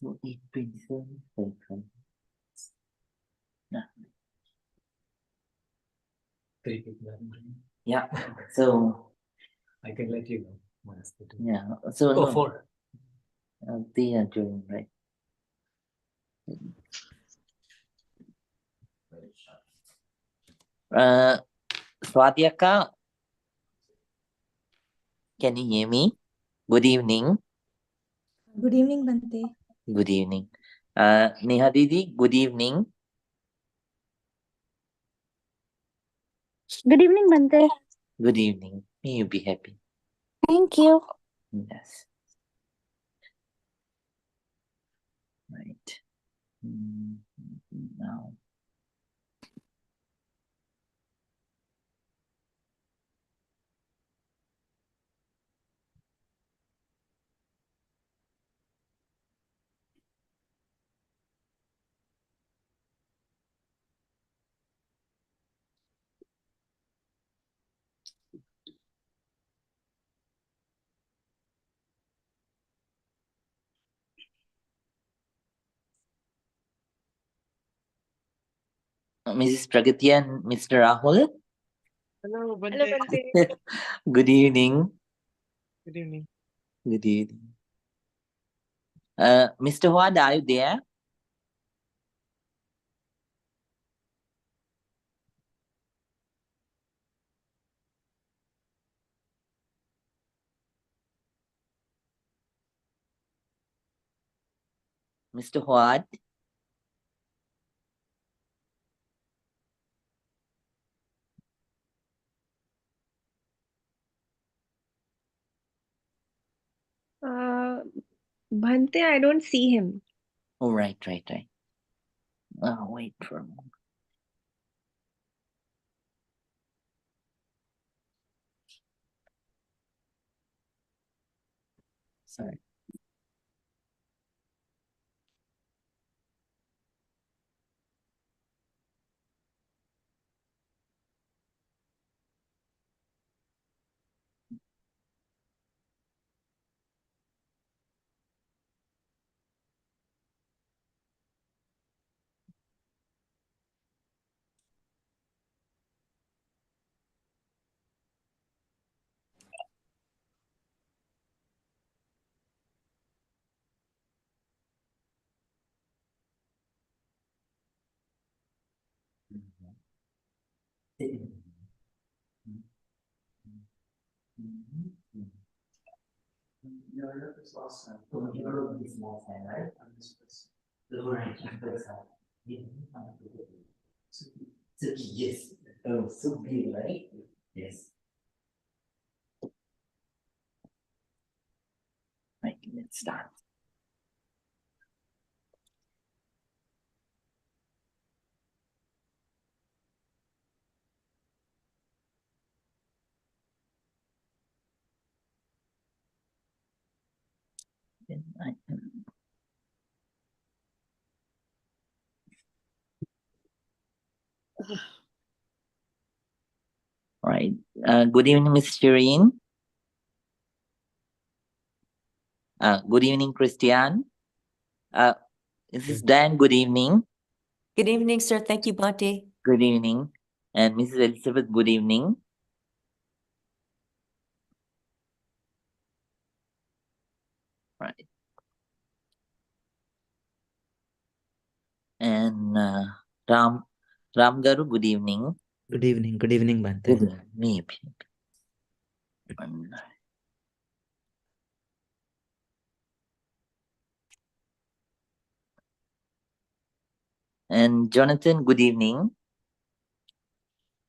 So 827 cycle. Yeah. 3 people are in. Yeah. So I can let you know. Once they do. yeah. So Oh, no, 4. they are doing right. Swati Akka, can you hear me? Good evening. Good evening, Bante. Good evening. Neha Didi, good evening. Good evening, Bante. Good evening. May you be happy. Thank you. Yes. Right. Now. Mrs. Pragati and Mr. Rahul. Hello, Bante. Hello, Bante. Good evening. Good evening. Good evening. Mr. Huad, are you there? Mr. Huad? Bhante, I don't see him. Oh, right. Wait for a moment. Sorry. Europe is last time. Europe is last time, right? Right. Suki, yes. Oh, Suki, right? Yes. Right, let's start. Then I can. Right. Good evening, Miss Shireen. Good evening, Christian. This is Dan. Good evening. Good evening, sir. Thank you, Bhante. Good evening. And Mrs. Elizabeth, good evening. Right. And Ram Garu, good evening. Good evening. Good evening, Bante. Good evening. Maybe. And Jonathan, good evening.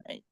Right.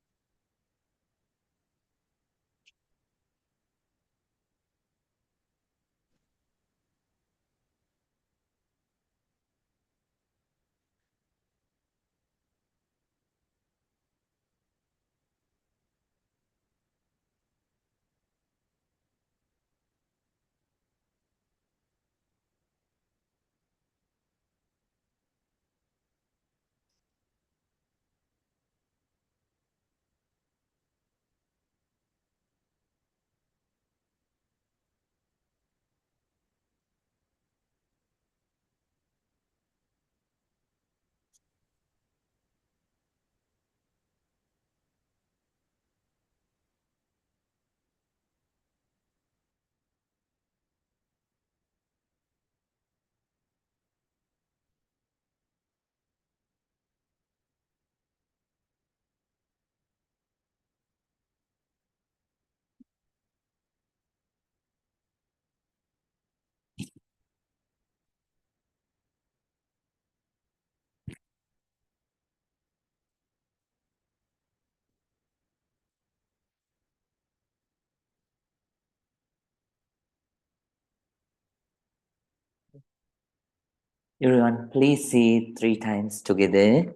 Everyone, please say it 3 times together.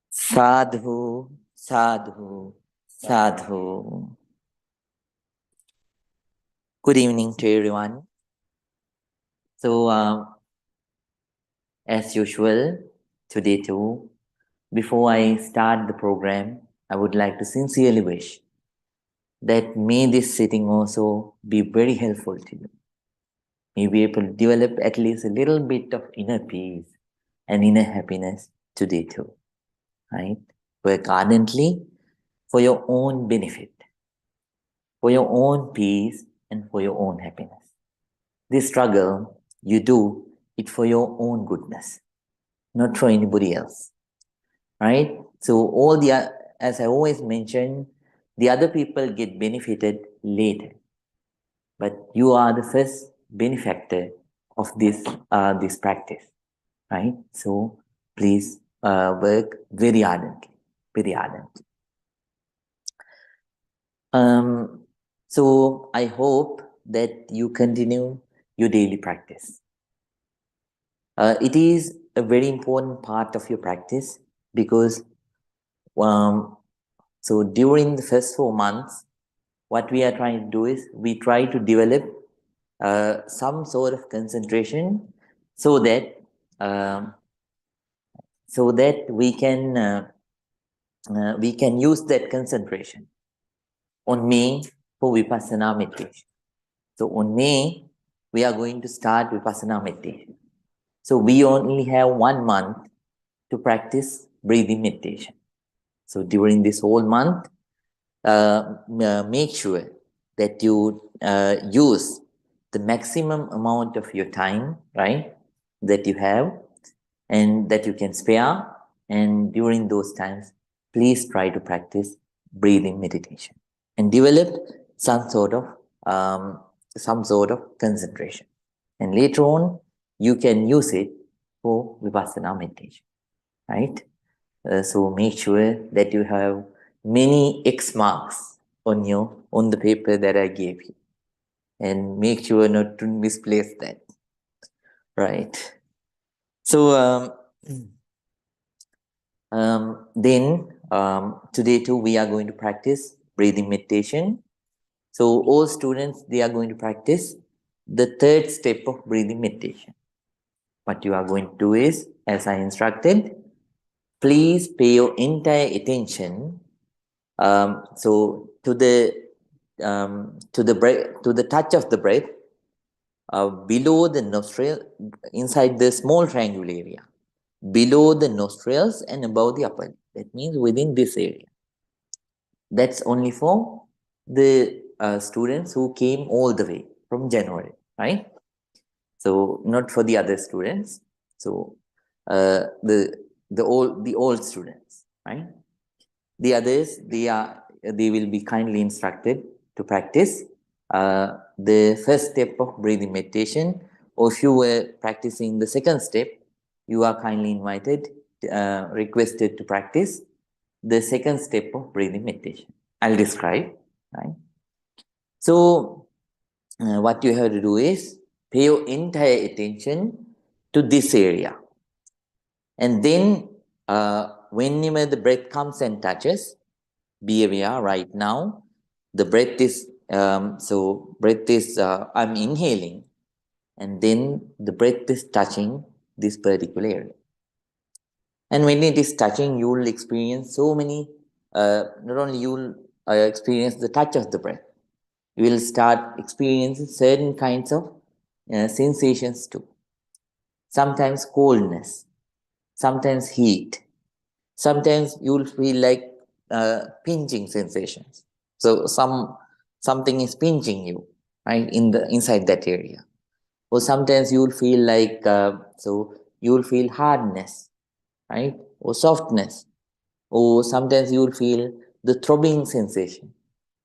Sadhu, sadhu, sadhu. Good evening to everyone. So, as usual, today too, before I start the program, I would like to sincerely wish that may this sitting also be very helpful to you. May you be able to develop at least a little bit of inner peace and inner happiness today too. Right? Work ardently for your own benefit, for your own peace and for your own happiness. This struggle, you do it for your own goodness, not for anybody else. Right? So all the, as I always mention, the other people get benefited later, but you are the first benefactor of this practice, right? So please work very ardently, very ardently. So I hope that you continue your daily practice. It is a very important part of your practice because so during the first 4 months, what we are trying to do is we try to develop some sort of concentration so that we can use that concentration on May for Vipassana meditation. So on May, we are going to start Vipassana meditation. So we only have 1 month to practice breathing meditation. So during this whole month, make sure that you use the maximum amount of your time, right, that you have and that you can spare. And during those times, please try to practice breathing meditation and develop some sort of concentration. And later on, you can use it for Vipassana meditation, right? So make sure that you have many X marks on the paper that I gave you, and make sure not to misplace that, right? So then today too we are going to practice breathing meditation. So all students, they are going to practice the 3rd step of breathing meditation. What you are going to do is, as I instructed, please pay your entire attention so to the touch of the breath below the nostril, inside the small triangular area, below the nostrils and above the upper lip. That means within this area. That's only for the students who came all the way from January, right? So not for the other students. So the old students, right? The others, they will be kindly instructed to practice the 1st step of breathing meditation, or if you were practicing the 2nd step, you are kindly invited, requested to practice the 2nd step of breathing meditation. I'll describe, right? So what you have to do is pay your entire attention to this area, and then whenever the breath comes and touches, be aware right now the breath is I'm inhaling, and then the breath is touching this particular area. And when it is touching, you will experience so many, not only you will experience the touch of the breath, you will start experiencing certain kinds of sensations too. Sometimes coldness, sometimes heat, sometimes you will feel like pinching sensations. So something is pinching you, right, inside that area. Or sometimes you will feel like you will feel hardness, right, or softness. Or sometimes you will feel the throbbing sensation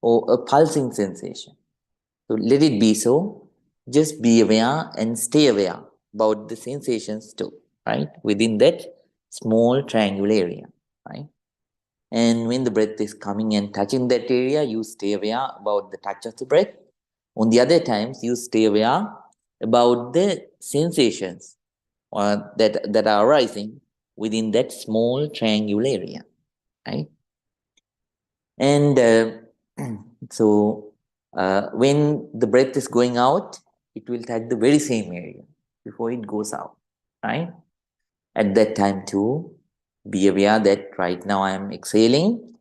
or a pulsing sensation. So let it be so. Just be aware and stay aware about the sensations too, right, within that small triangular area, right? And when the breath is coming and touching that area, you stay aware about the touch of the breath. On the other times, you stay aware about the sensations that are arising within that small triangular area, right? And so when the breath is going out, it will touch the very same area before it goes out, right? At that time too, be aware that right now I am exhaling,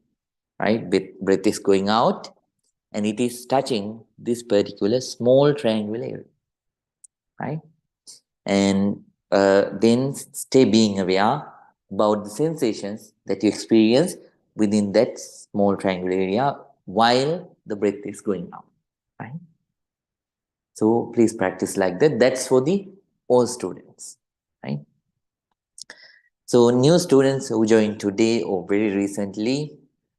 right? Breath is going out and it is touching this particular small triangular area, right? And then stay being aware about the sensations that you experience within that small triangular area while the breath is going out, right? So please practice like that. That's for the all students, right? So new students who joined today or very recently,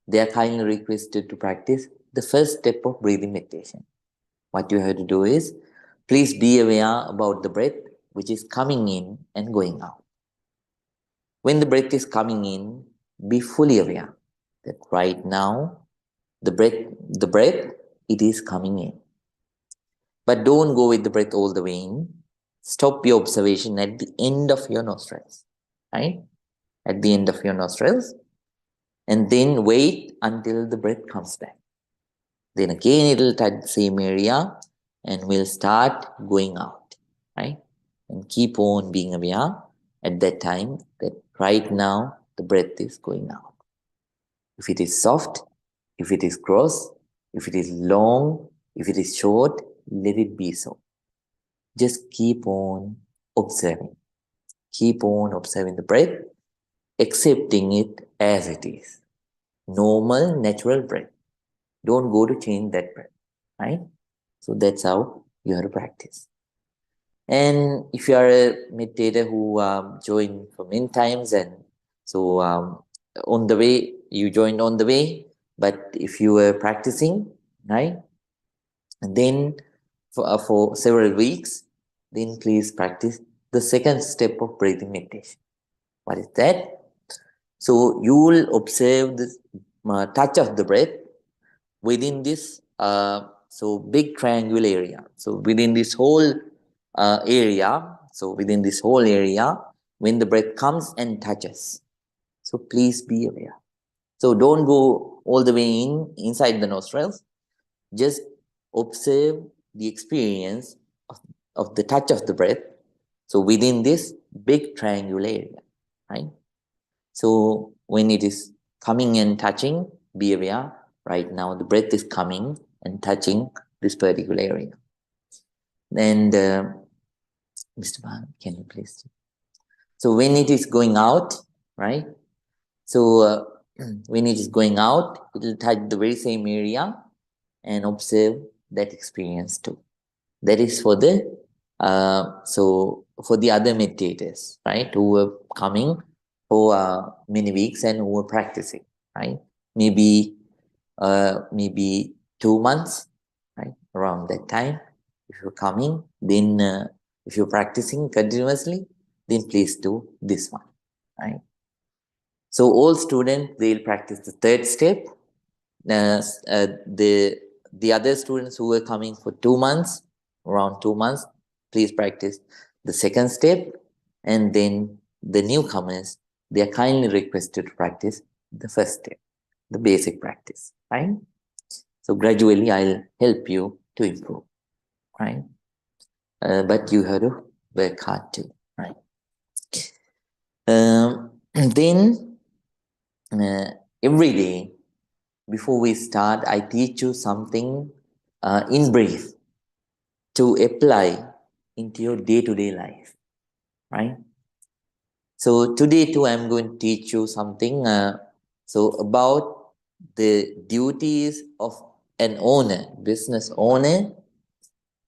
they are kindly requested to practice the first step of breathing meditation. What you have to do is, please be aware about the breath which is coming in and going out. When the breath is coming in, be fully aware that right now the breath, it is coming in. But don't go with the breath all the way in. Stop your observation at the end of your nostrils, right? At the end of your nostrils, and then wait until the breath comes back. Then again it will touch the same area and will start going out, right? And keep on being aware at that time that right now the breath is going out. If it is soft, if it is cross, if it is long, if it is short, let it be so. Just keep on observing. Keep on observing the breath, accepting it as it is. Normal, natural breath. Don't go to change that breath, right? So that's how you have to practice. And if you are a meditator who joined for many times, and so on the way, you joined on the way, but if you were practicing, right, and then for several weeks, then please practice the second step of breathing meditation. What is that? So you will observe the touch of the breath within this so big triangular area. So within this whole area, when the breath comes and touches, so please be aware. So don't go all the way inside the nostrils. Just observe the experience of the touch of the breath. So within this big triangular area, right? So when it is coming and touching, be aware. Right now, the breath is coming and touching this particular area. And Mr. Bhan, can you please? So when it is going out, right? So when it is going out, it will touch the very same area and observe that experience too. That is for the for the other meditators, right? Who were coming for many weeks and who were practicing, right? Maybe 2 months, right? Around that time, if you're coming, then if you're practicing continuously, then please do this one, right? So all students, they'll practice the third step. The other students who were coming for 2 months, around 2 months, please practice the second step. And then the newcomers, they are kindly requested to practice the first step, the basic practice, right? So gradually I'll help you to improve, right? But you have to work hard too, right? Then every day before we start, I teach you something in brief to apply into your day-to-day life, right? So today too, I'm going to teach you something so about the duties of an owner, business owner,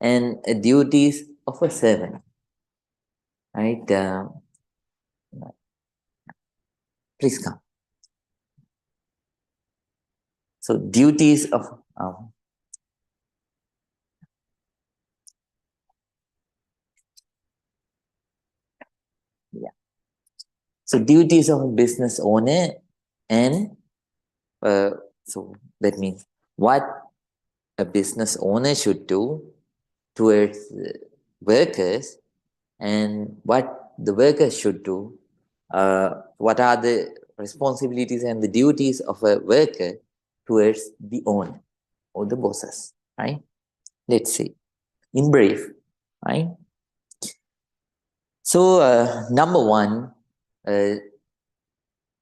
and duties of a servant, right? Please come. So duties of so duties of a business owner, and so that means what a business owner should do towards workers, and what the worker should do, what are the responsibilities and the duties of a worker towards the owner or the bosses, right? Let's see, in brief, right? So, number one, the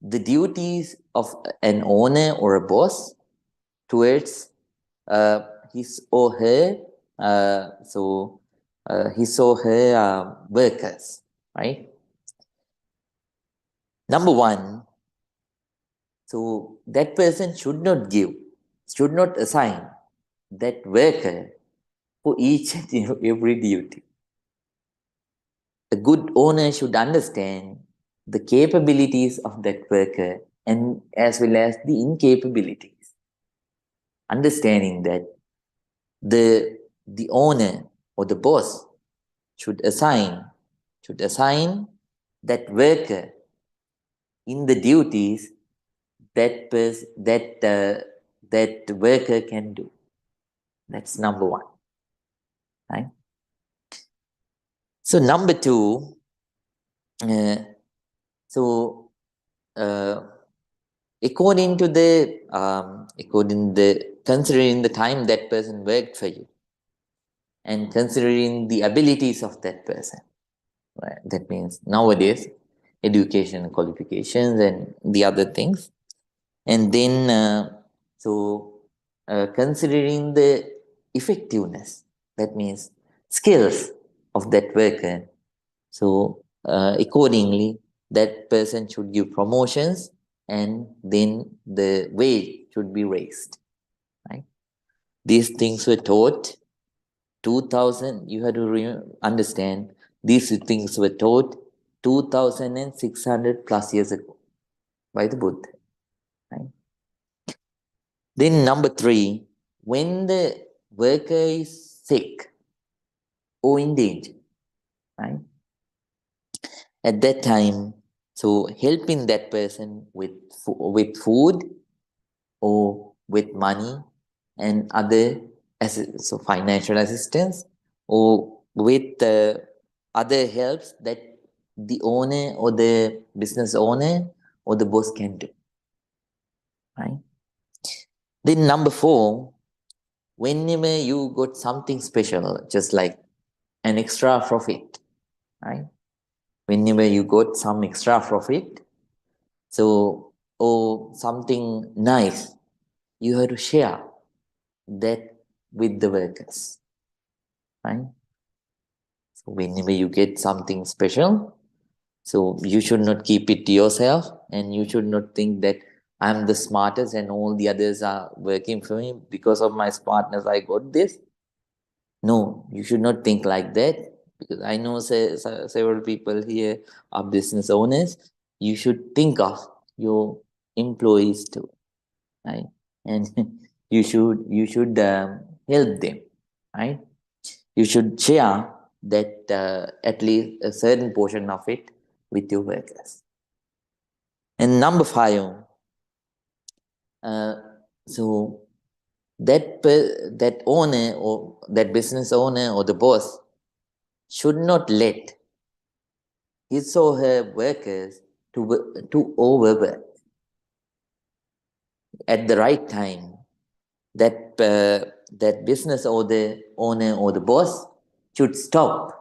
duties of an owner or a boss towards his or her, his or her workers, right? Number one, so that person should not assign that worker for each and every duty. A good owner should understand the capabilities of that worker and as well as the incapabilities. Understanding that the owner or the boss should assign that worker in the duties that worker can do. That's number one, right? So number two, according to considering the time that person worked for you and considering the abilities of that person, right? That means nowadays education, qualifications, and the other things, and then considering the effectiveness, that means skills of that worker. So accordingly, that person should give promotions and then the wage should be raised, right? These things were taught 2000, you have to understand, these things were taught 2600 plus years ago by the Buddha, right? Then number three, when the worker is sick or in danger, right? At that time, so helping that person with food or with money and other so financial assistance or with other helps that the owner or the business owner or the boss can do, right? Then number four, whenever you got something special, just like an extra profit, right? Whenever you got some extra profit, so or something nice, you have to share that with the workers, right? So whenever you get something special, so you should not keep it to yourself, and you should not think that I'm the smartest and all the others are working for me because of my smartness. I got this. No, you should not think like that, because I know several people here are business owners. You should think of your employees too, right? And you should help them, right? You should share that at least a certain portion of it with your workers. And number five, so that owner or that business owner or the boss should not let his or her workers to overwork. At the right time, that business or the owner or the boss should stop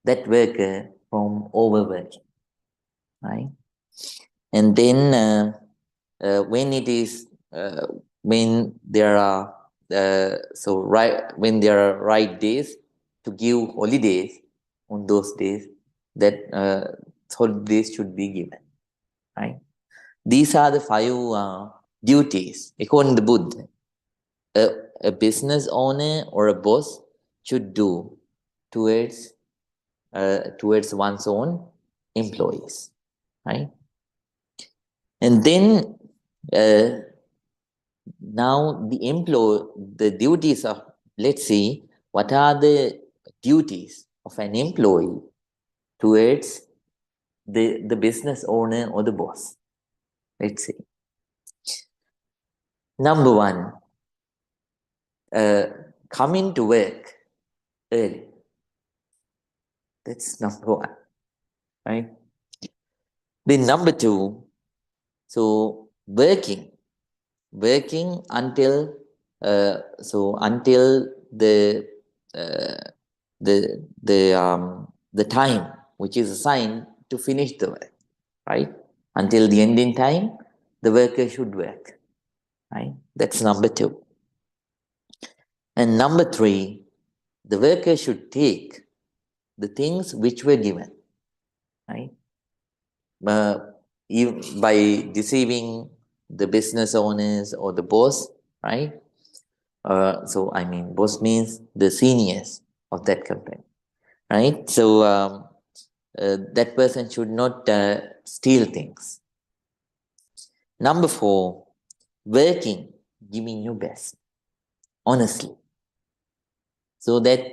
that worker from overworking, right? And then when it is when there are when there are right days to give holidays, on those days that holidays should be given, right? These are the five duties according to Buddha a business owner or a boss should do towards one's own employees, right? And then now the duties of, let's see, what are the duties of an employee towards the business owner or the boss. Let's see. Number one, coming to work early. That's number one, right? Then number two, so working until until uh, the time which is assigned to finish the work, right? Until the ending time, the worker should work, right? That's number two. And number three, the worker should take the things which were given, right? By deceiving the business owners or the boss, right? So I mean, boss means the seniors of that company, right? So that person should not steal things. Number four, working, giving your best, honestly, so that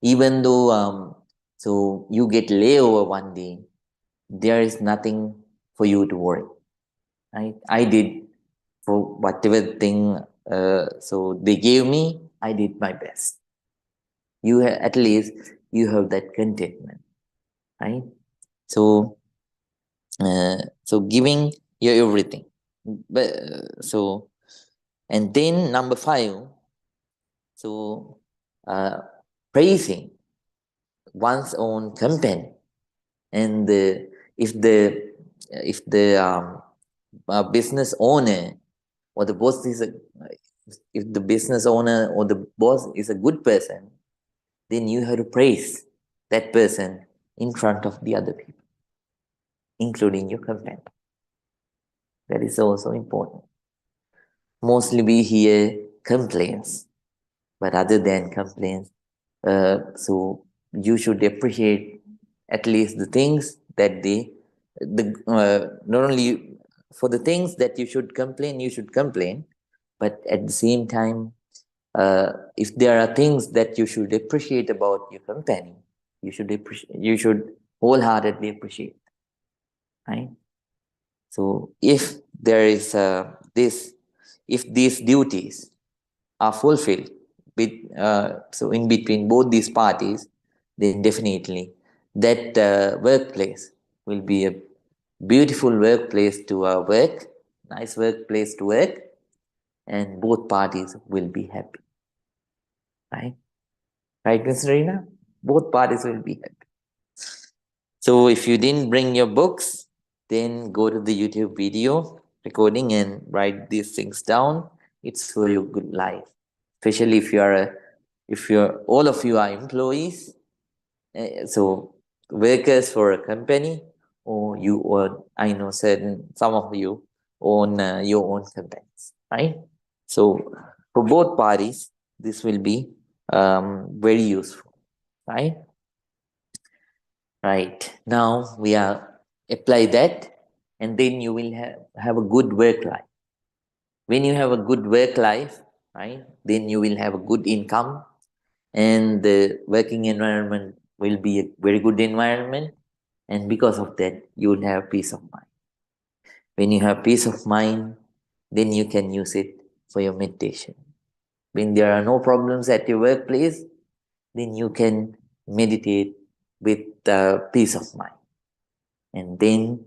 even though so you get layover one day, there is nothing for you to worry, right? I did for whatever thing so they gave me, I did my best. At least you have that contentment, right? So so giving your everything, but so and then number five, so praising one's own company, and if the business owner or the boss is a if the business owner or the boss is a good person, then you have to praise that person in front of the other people, including your company. That is also important. Mostly we hear complaints, but other than complaints, so you should appreciate at least the things that not only for the things that you should complain, but at the same time, if there are things that you should appreciate about your company, you should wholeheartedly appreciate, right? So if there is if these duties are fulfilled so in between both these parties, then definitely that workplace will be a beautiful workplace to work, nice workplace to work, and both parties will be happy, right? Right, Ms. Reena? Both parties will be happy. So if you didn't bring your books, then go to the YouTube video recording and write these things down. It's for your good life, especially if you're all of you are employees, so workers for a company, or I know some of you own your own companies, right? So for both parties, this will be very useful, right? Right. Now we are apply that, and then you will have a good work life. When you have a good work life, right, then you will have a good income, and the working environment will be a very good environment, and because of that, you will have peace of mind. When you have peace of mind, then you can use it for your meditation. When there are no problems at your workplace, then you can meditate with peace of mind, and then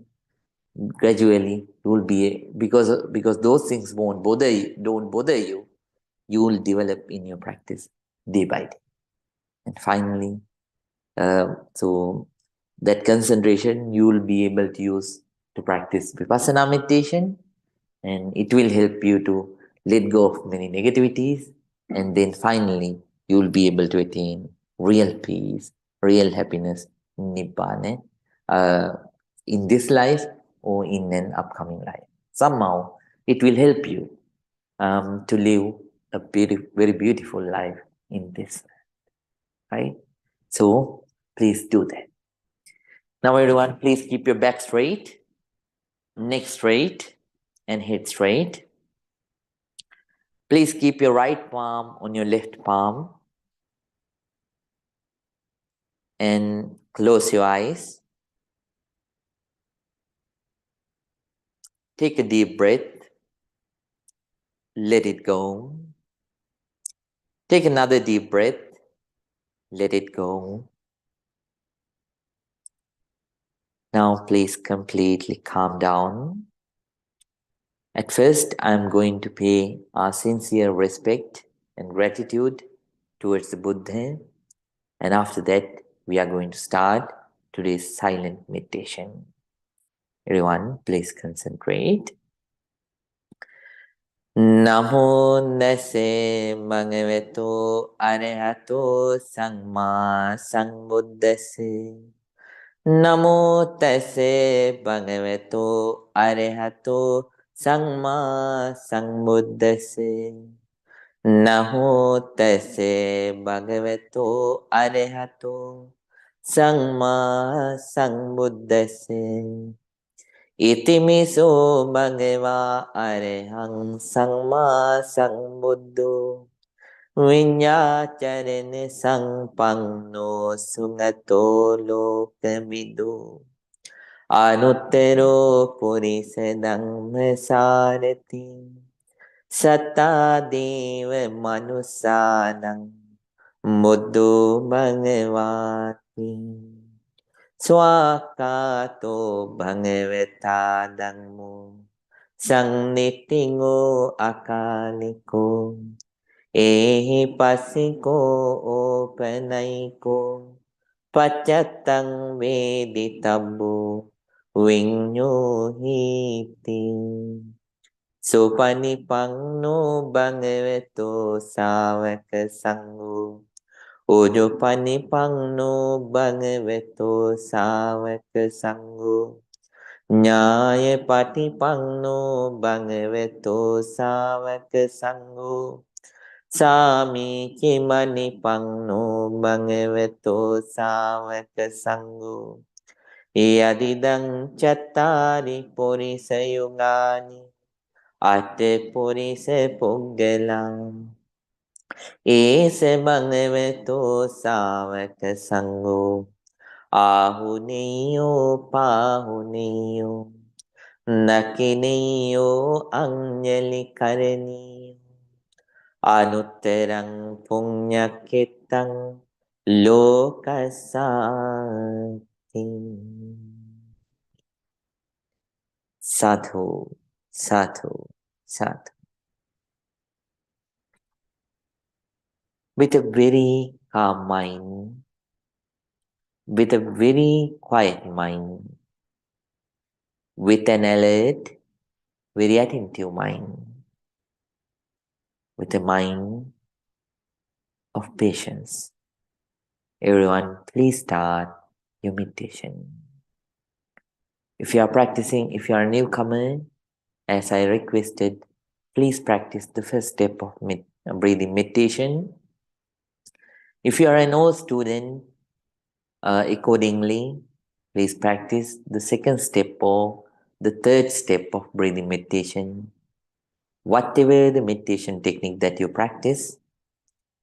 gradually you will be, because those things don't bother you, you will develop in your practice day by day. And finally, so that concentration you will be able to use to practice vipassana meditation, and it will help you to let go of many negativities, and then finally you will be able to attain real peace, real happiness, nibbana, uh, in this life or in an upcoming life. Somehow it will help you to live a very beautiful life in this, right? So please do that. Now everyone, please keep your back straight, neck straight, and head straight. Please keep your right palm on your left palm and close your eyes. Take a deep breath. Let it go. Take another deep breath. Let it go. Now please completely calm down. At first, I'm going to pay our sincere respect and gratitude towards the Buddha, and after that, we are going to start today's silent meditation. Everyone, please concentrate. Namo Tassa Bhagavato Arahato Samma Sambuddhassa. Namo Tassa Bhagavato Arahato Samma Sambuddhassa. Namo Tassa Bhagavato Arahato Samma Sambuddhassa. Itimiso Bhagava Arahang Samma Sambuddho Vinyacharane Sampanno Sugato Lokavidu Anuttaro Purisa Dhammasarati Satta Deva Manusanang Buddho Bhagavati Swakato Bhagavata Dhammo Sangnitingo Akaliko Ehi Pasiko Opanaiko Pachatang Veditabbo Vinyo Hiti Supanipangno Bhagavato Savaka Sangho Ujo panipangno bhagavato savaka sangho Nyaya patipangno bhagavato savaka sangho Sami chimanipangno bhagavato savaka sangho Yadidang chattari purisayugani Ate purise puggalam Ese bhagavato savaka sangho Ahuniyo pahuniyo Nakiniyo anjali karaniyo Anutterang punyakitang lokasati Sadhu, sadhu, sadhu. With a very calm mind, with a very quiet mind, with an alert, very attentive mind, with a mind of patience. Everyone, please start your meditation. If you are practicing, if you are a newcomer, as I requested, please practice the first step of breathing meditation. If you are an old student, accordingly, please practice the second step or the third step of breathing meditation. Whatever the meditation technique that you practice,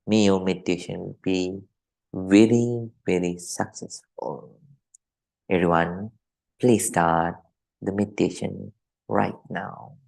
may your meditation be very, very successful. Everyone, please start the meditation right now.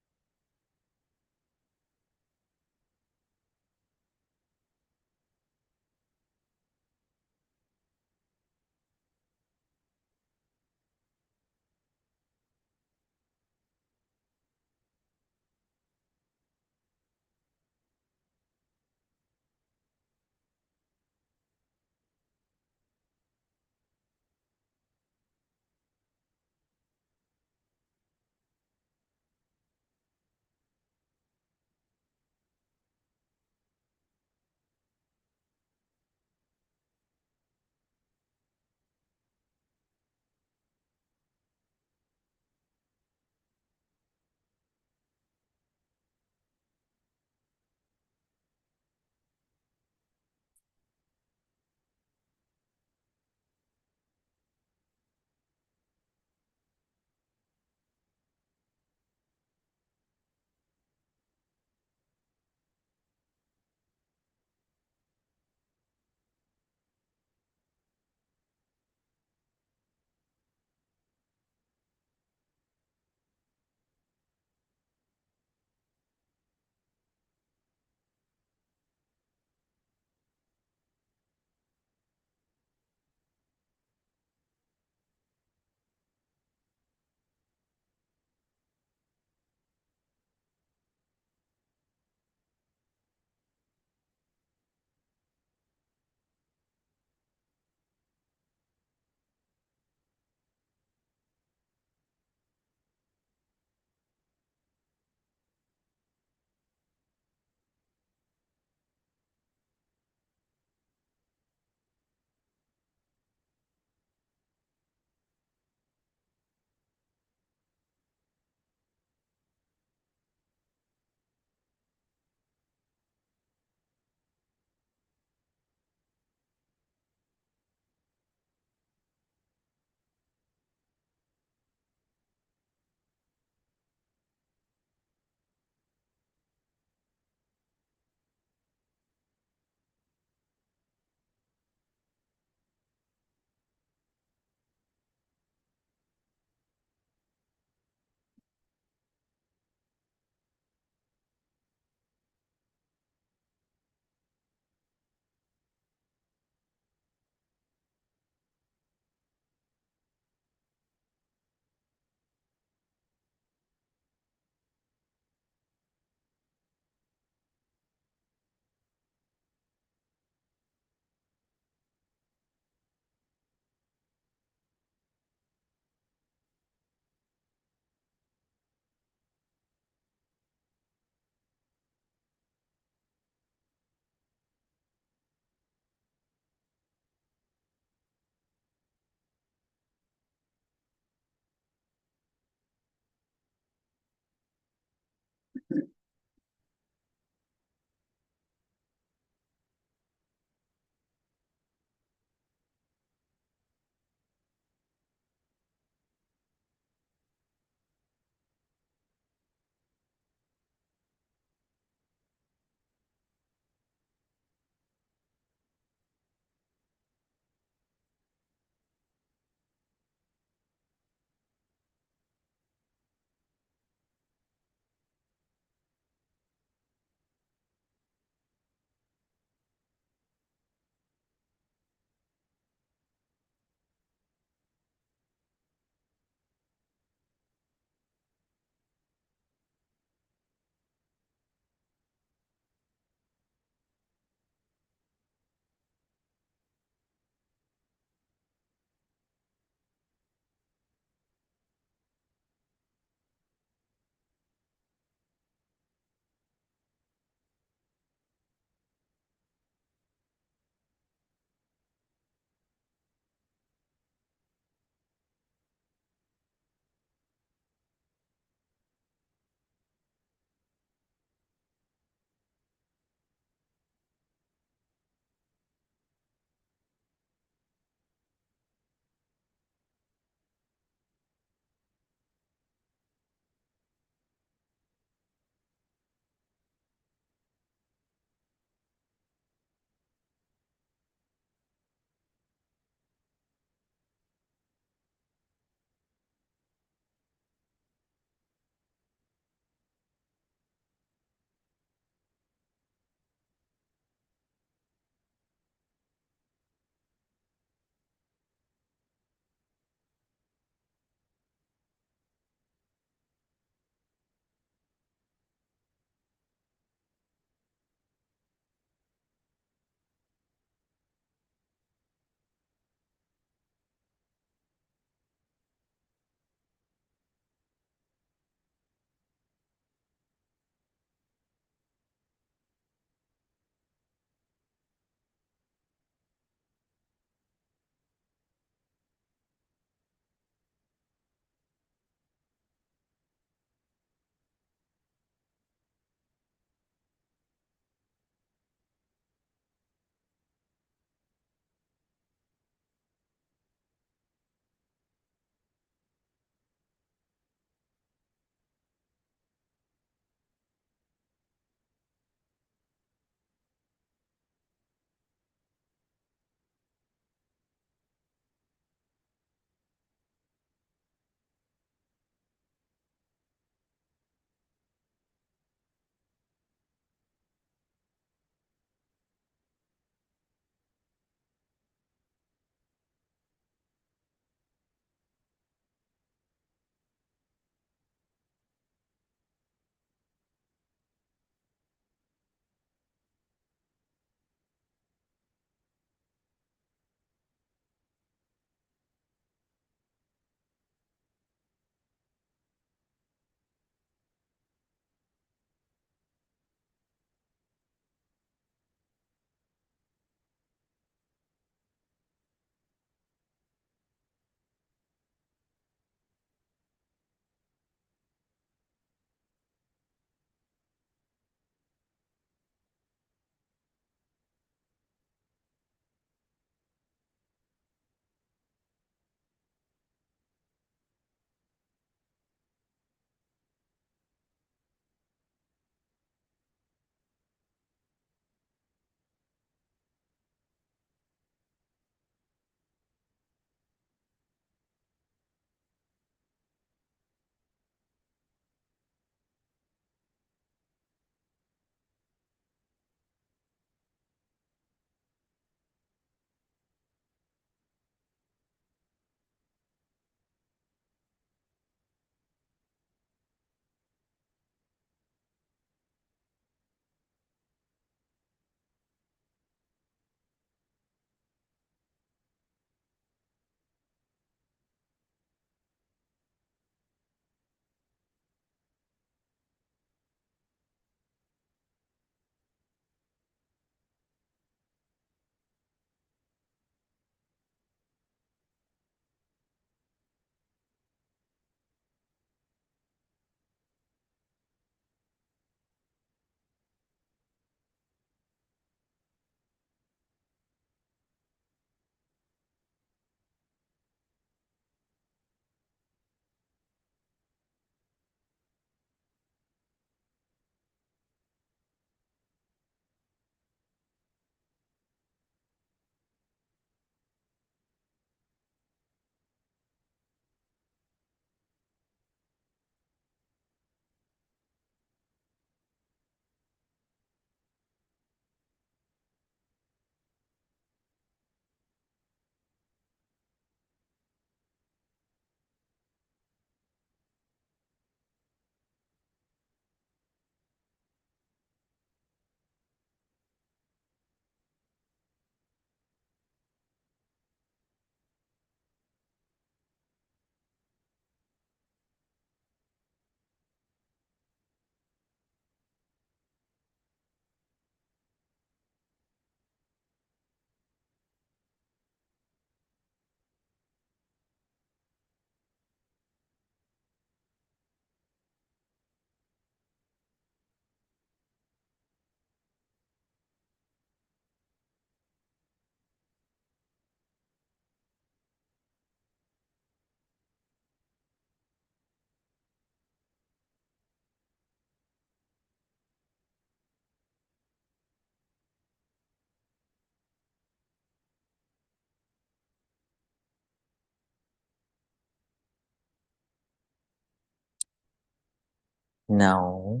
Now,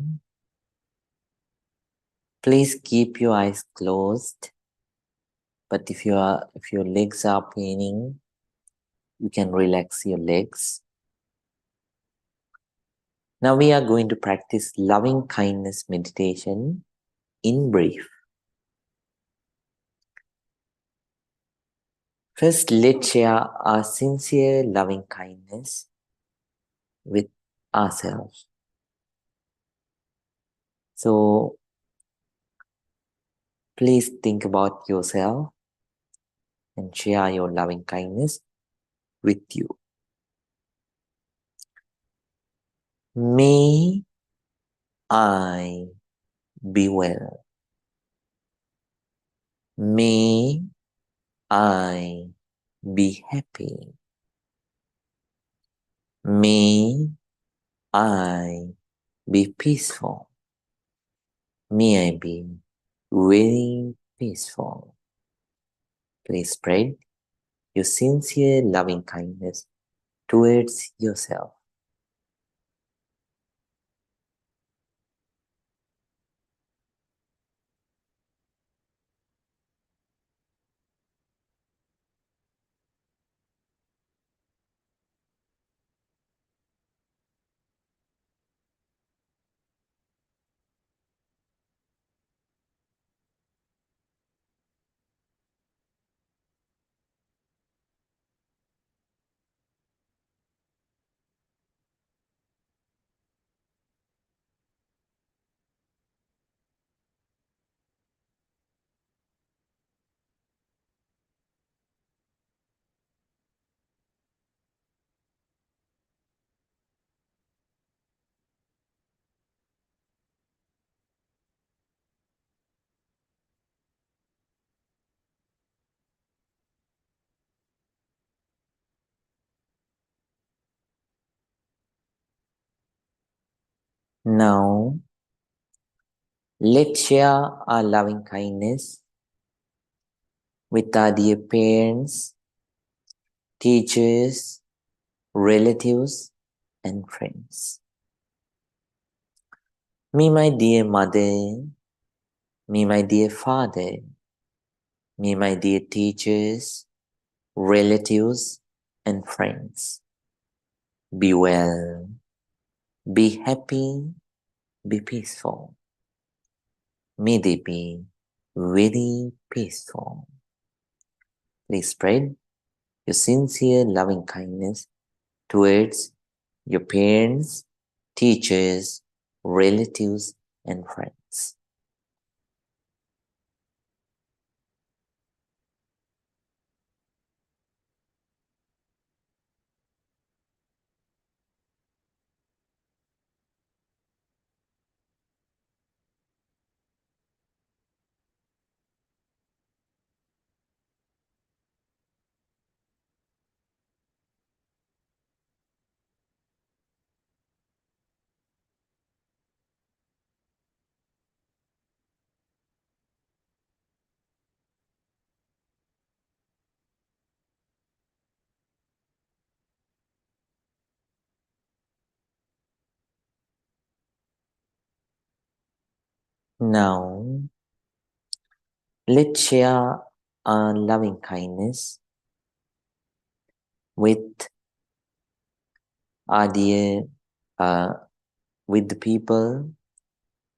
please keep your eyes closed. But if your legs are paining, you can relax your legs. Now we are going to practice loving kindness meditation in brief. First, let's share our sincere loving kindness with ourselves. So please think about yourself and share your loving kindness with you. May I be well. May I be happy. May I be peaceful. May I be very peaceful. Please spread your sincere loving kindness towards yourself. Now, let's share our loving kindness with our dear parents, teachers, relatives, and friends. Me, my dear mother, me, my dear father, me, my dear teachers, relatives, and friends. Be well, be happy, be peaceful. May they be very peaceful. Please spread your sincere loving kindness towards your parents, teachers, relatives, and friends. Now, let's share our loving kindness with our dear, with the people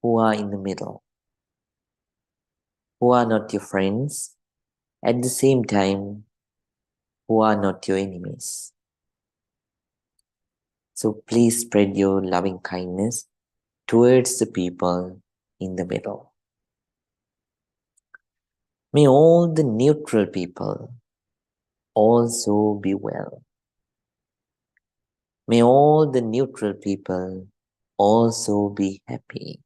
who are in the middle, who are not your friends, at the same time, who are not your enemies. So please spread your loving kindness towards the people in the middle. May all the neutral people also be well. May all the neutral people also be happy.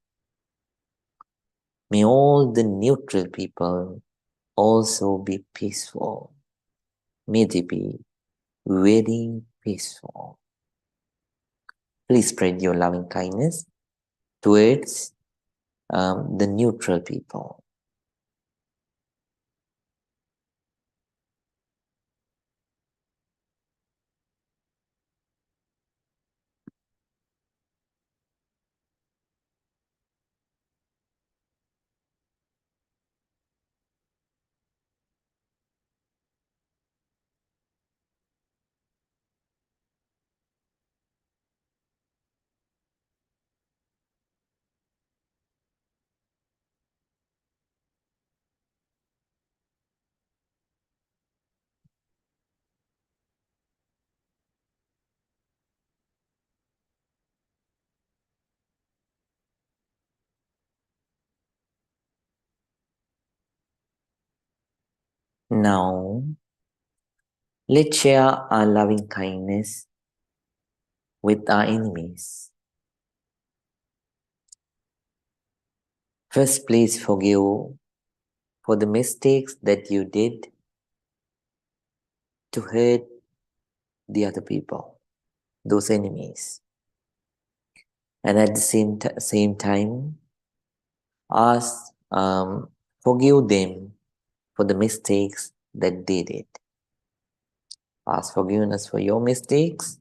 May all the neutral people also be peaceful. May they be very peaceful. Please spread your loving kindness towards the neutral people. Now, let's share our loving kindness with our enemies. First, please forgive for the mistakes that you did to hurt the other people, those enemies. And at the same time, ask, forgive them for the mistakes that they did. Ask forgiveness for your mistakes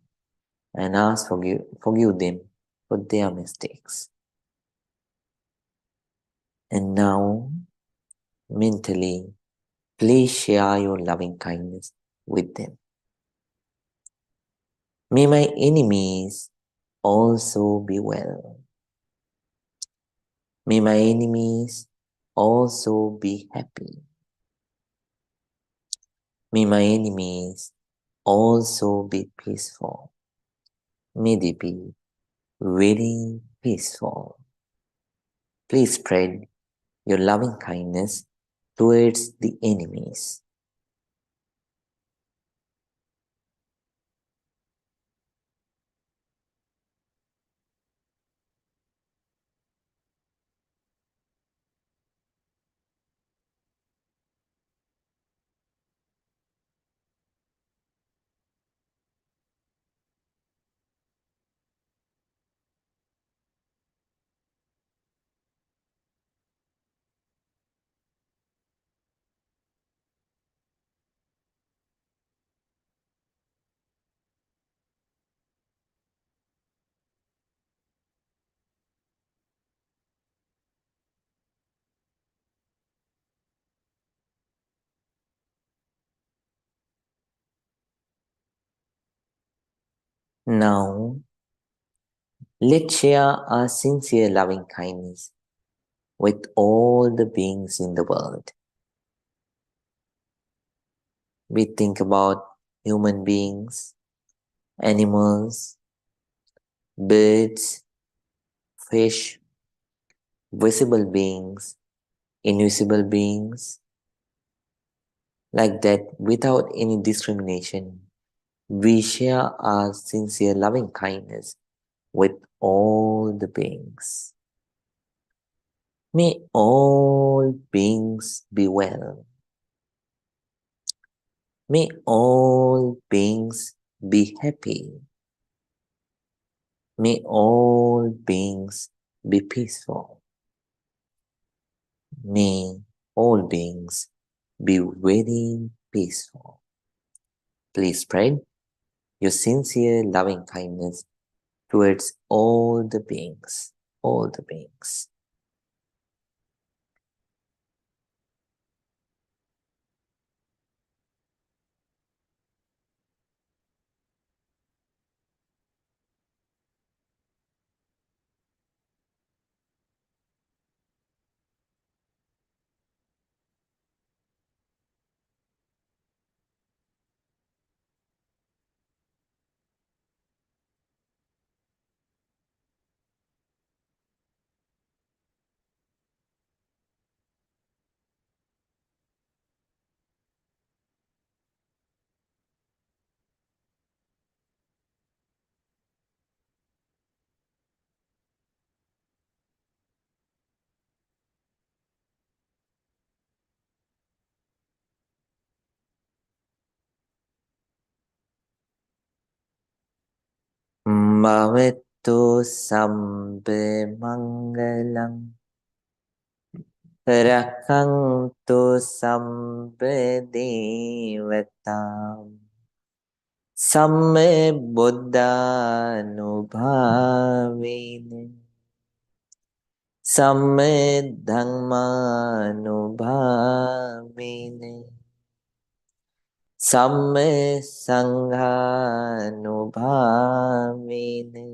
and forgive them for their mistakes. And now, mentally, please share your loving kindness with them. May my enemies also be well. May my enemies also be happy. May my enemies also be peaceful. May they be very peaceful. Please spread your loving kindness towards the enemies. Now, let's share our sincere loving kindness with all the beings in the world. We think about human beings, animals, birds, fish, visible beings, invisible beings, like that without any discrimination. We share our sincere loving kindness with all the beings. May all beings be well. May all beings be happy. May all beings be peaceful. May all beings be very peaceful. Please spread your sincere loving kindness towards all the beings, all the beings. Bhavattu sabbe mangalam rakhantu sabbe devatam samme buddhanubhavene samme dhammanubhavene samme sanghanubhavene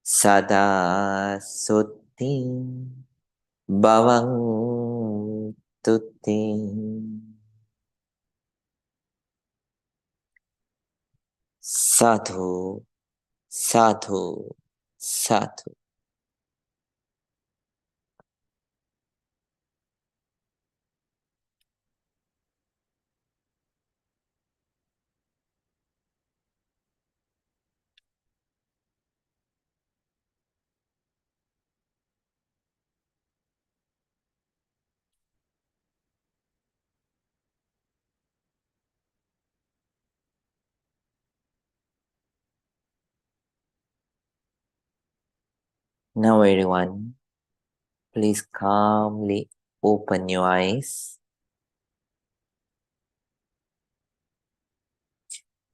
sada sutti bhavantuti. Sadhu, sadhu, sadhu. Now everyone, please calmly open your eyes.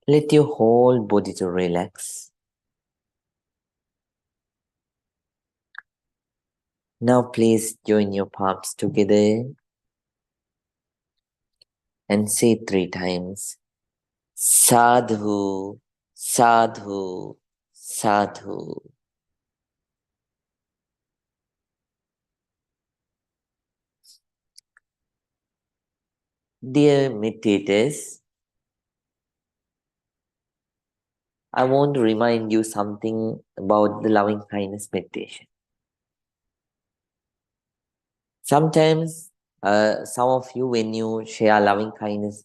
Let your whole body to relax. Now please join your palms together and say 3 times, Sadhu, Sadhu, Sadhu. Dear meditators, I want to remind you something about the loving kindness meditation. Sometimes, some of you, when you share loving kindness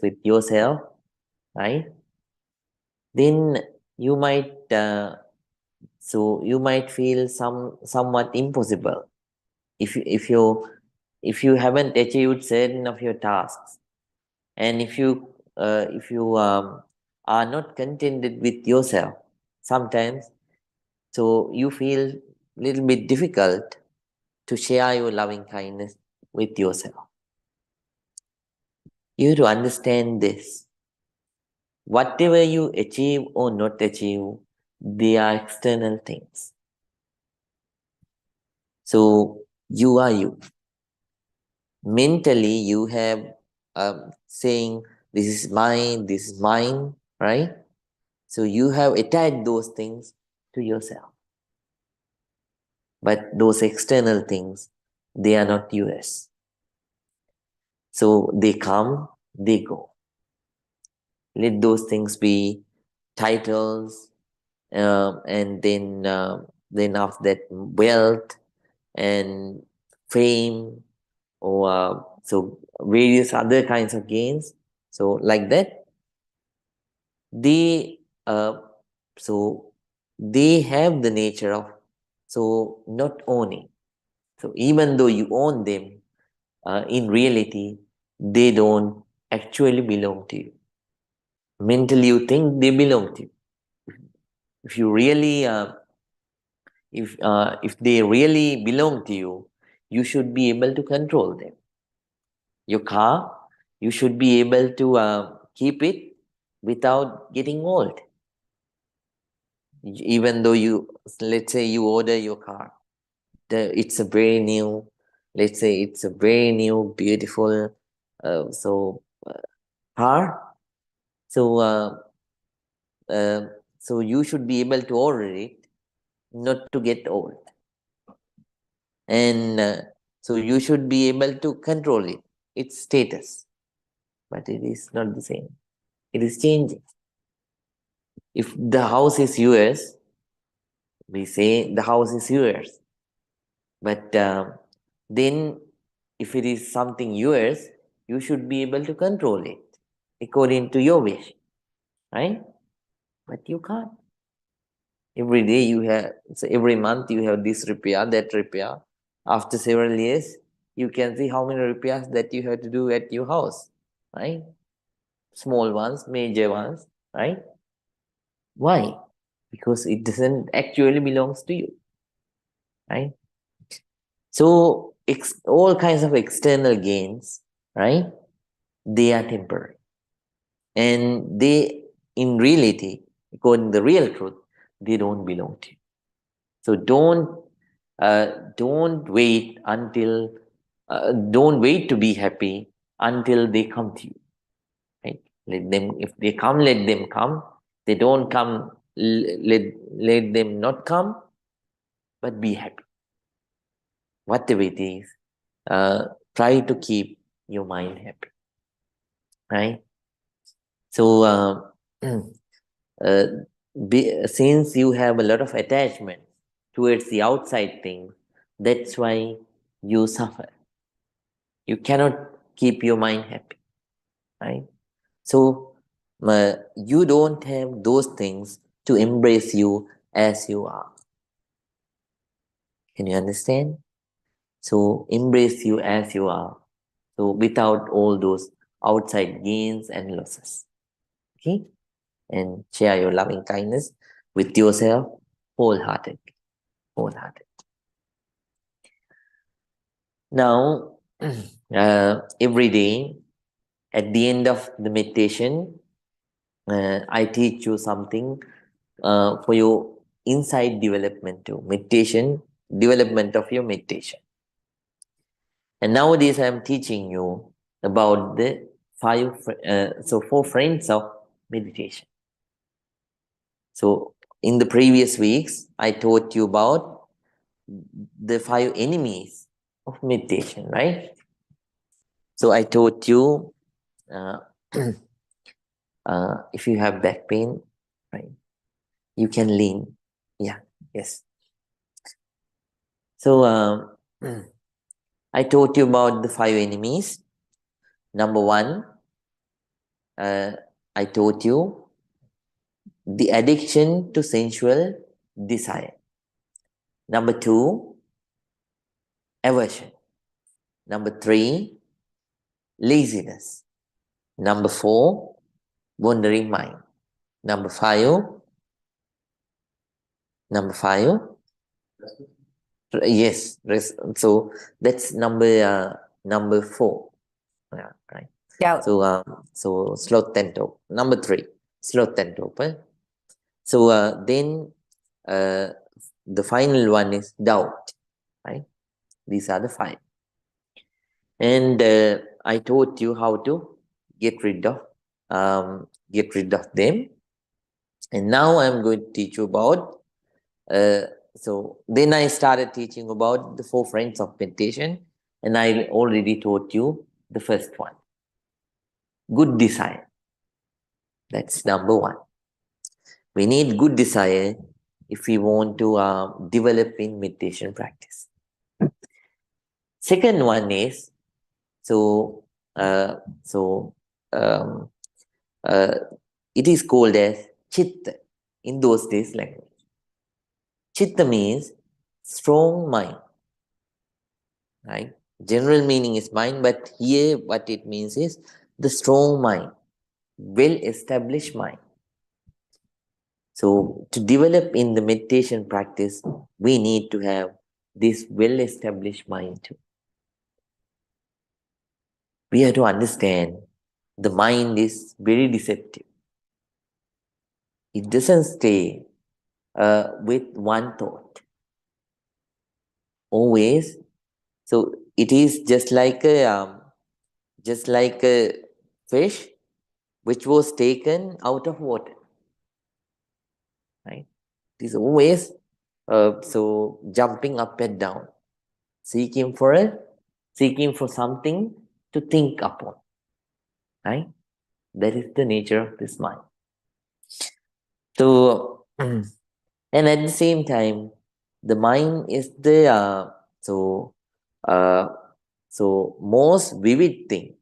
with yourself, right? Then you might, you might feel somewhat impossible if you haven't achieved certain of your tasks, and if you are not contented with yourself sometimes, so you feel little bit difficult to share your loving kindness with yourself. You have to understand this. Whatever you achieve or not achieve, they are external things. So you are you. Mentally, you have saying, this is mine, right? So you have attached those things to yourself. But those external things, they are not yours. So they come, they go. Let those things be titles, and then after that, wealth and fame, or so various other kinds of gains. So like that, they they have the nature of not owning. So even though you own them, in reality, they don't actually belong to you. Mentally, you think they belong to you. If you really, if they really belong to you, you should be able to control them. Your car, you should be able to keep it without getting old. Even though let's say you order your car, it's a very new, let's say it's a very new, beautiful, car. So you should be able to order it, not to get old. And so you should be able to control it, its status. But it is not the same. It is changing. If the house is yours, we say the house is yours. But then if it is something yours, you should be able to control it according to your wish, right? But you can't. Every day you have, so every month you have this repair, that repair. After several years, you can see how many repairs that you have to do at your house, right? Small ones, major ones, right? Why? Because it doesn't actually belongs to you, right? So all kinds of external gains, right? They are temporary. And they, in reality, according to the real truth, they don't belong to you. So don't wait until, don't wait to be happy until they come to you, right? Let them, if they come, let them come. They don't come, let them not come, but be happy. Whatever it is, try to keep your mind happy, right? So since you have a lot of attachment towards the outside things, that's why you suffer. You cannot keep your mind happy, right? So you don't have those things to embrace you as you are. Can you understand? So embrace you as you are. So without all those outside gains and losses. Okay? And share your loving kindness with yourself wholehearted. Now, every day at the end of the meditation, I teach you something for your inside development too. Development of your meditation. And nowadays I am teaching you about the four friends of meditation. So in the previous weeks, I taught you about the 5 enemies of meditation, right? So I taught you, if you have back pain, right, you can lean. Yeah, yes. So I taught you about the 5 enemies. Number 1, I taught you the addiction to sensual desire. Number 2, aversion. Number 3, laziness. Number 4, wandering mind. Number 5, yes, so that's number 4. Yeah, right. Doubt. So sloth and torpor. Number 3, sloth and torpor. So then the final one is doubt, right? These are the 5. And I taught you how to get rid of them. And now I'm going to teach you about. So then I started teaching about the 4 friends of meditation, and I already taught you the first one. Good desire. That's number 1. We need good desire if we want to develop in meditation practice. Second one is, it is called as chitta in those days language. Chitta means strong mind, right? General meaning is mind, but here what it means is the strong mind, well-established mind. So to develop in the meditation practice, we need to have this well-established mind too. We have to understand the mind is very deceptive. It doesn't stay with one thought. Always. So it is just like a fish which was taken out of water. Right? It is always so jumping up and down, seeking for something to think upon. Right? That is the nature of this mind. So, and at the same time, the mind is the most vivid thing,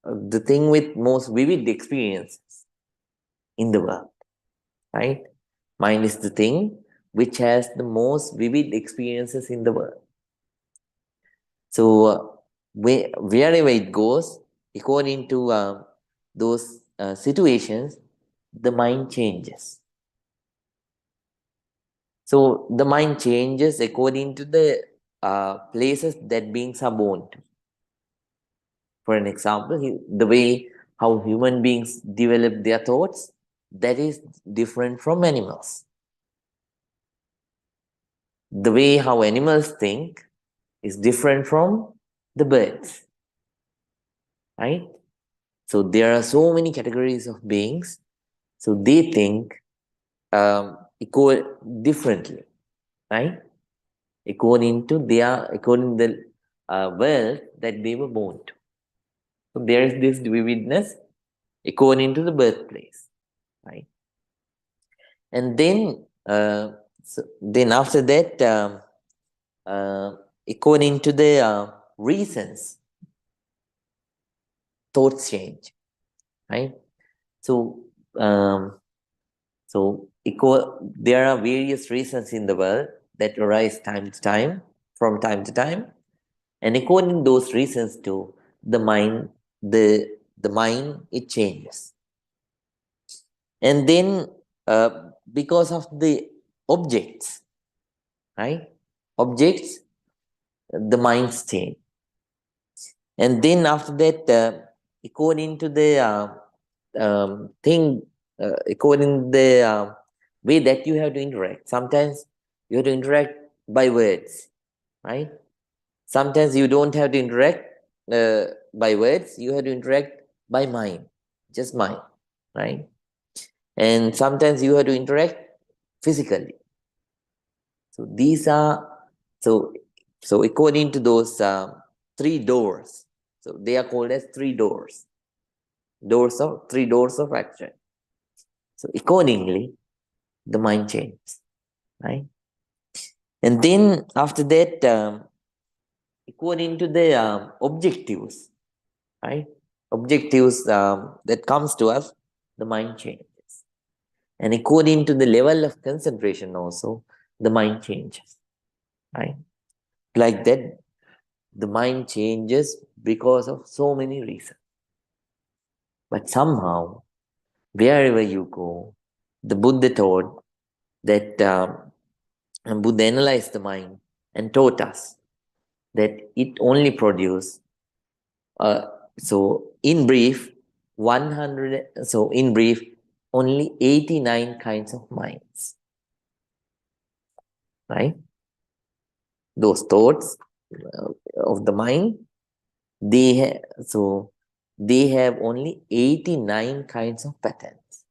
the thing with most vivid experiences in the world, right? Mind is the thing which has the most vivid experiences in the world. So wherever it goes, according to those situations, the mind changes. So the mind changes according to the places that beings are born to. For an example, the way how human beings develop their thoughts, that is different from animals. The way how animals think is different from the birds, right? So there are so many categories of beings, so they think differently, right? According to the world that they were born to. So there is this vividness according to the birthplace, right? And then after that, according to the reasons, thoughts change, right? So there are various reasons in the world that arise from time to time, and according to those reasons too, the mind it changes. And then because of the objects, right? Objects, the minds change. And then after that, according to the according to the way that you have to interact. Sometimes you have to interact by words, right? Sometimes you don't have to interact by words, you have to interact by mind, just mind, right? And sometimes you have to interact physically. So these are, so according to those three doors, so they are called as three doors, three doors of action. So accordingly, the mind changes, right? And then after that, according to the objectives, right? Objectives that comes to us, the mind changes. And according to the level of concentration also, the mind changes, right? Like that, the mind changes because of so many reasons. But somehow, wherever you go, the Buddha taught that Buddha analyzed the mind and taught us that it only produces, so in brief, 100, so in brief, only 89 kinds of minds, right? Those thoughts of the mind, they have only 89 kinds of patterns.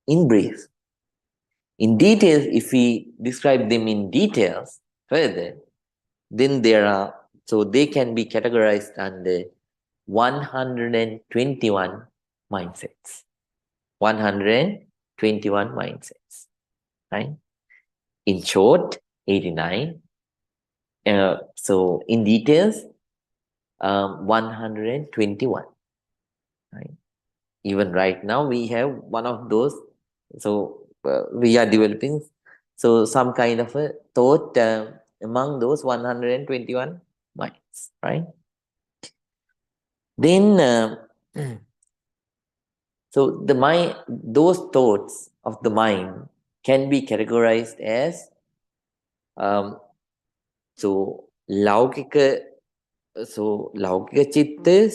In brief, in details, if we describe them in details further, then they can be categorized under 121 mindsets. 121 mindsets, right? In short, 89. So in details, 121, right? Even right now, we have one of those. So we are developing some kind of a thought among those 121 minds, right? Then so those thoughts of the mind can be categorized as laukika chittas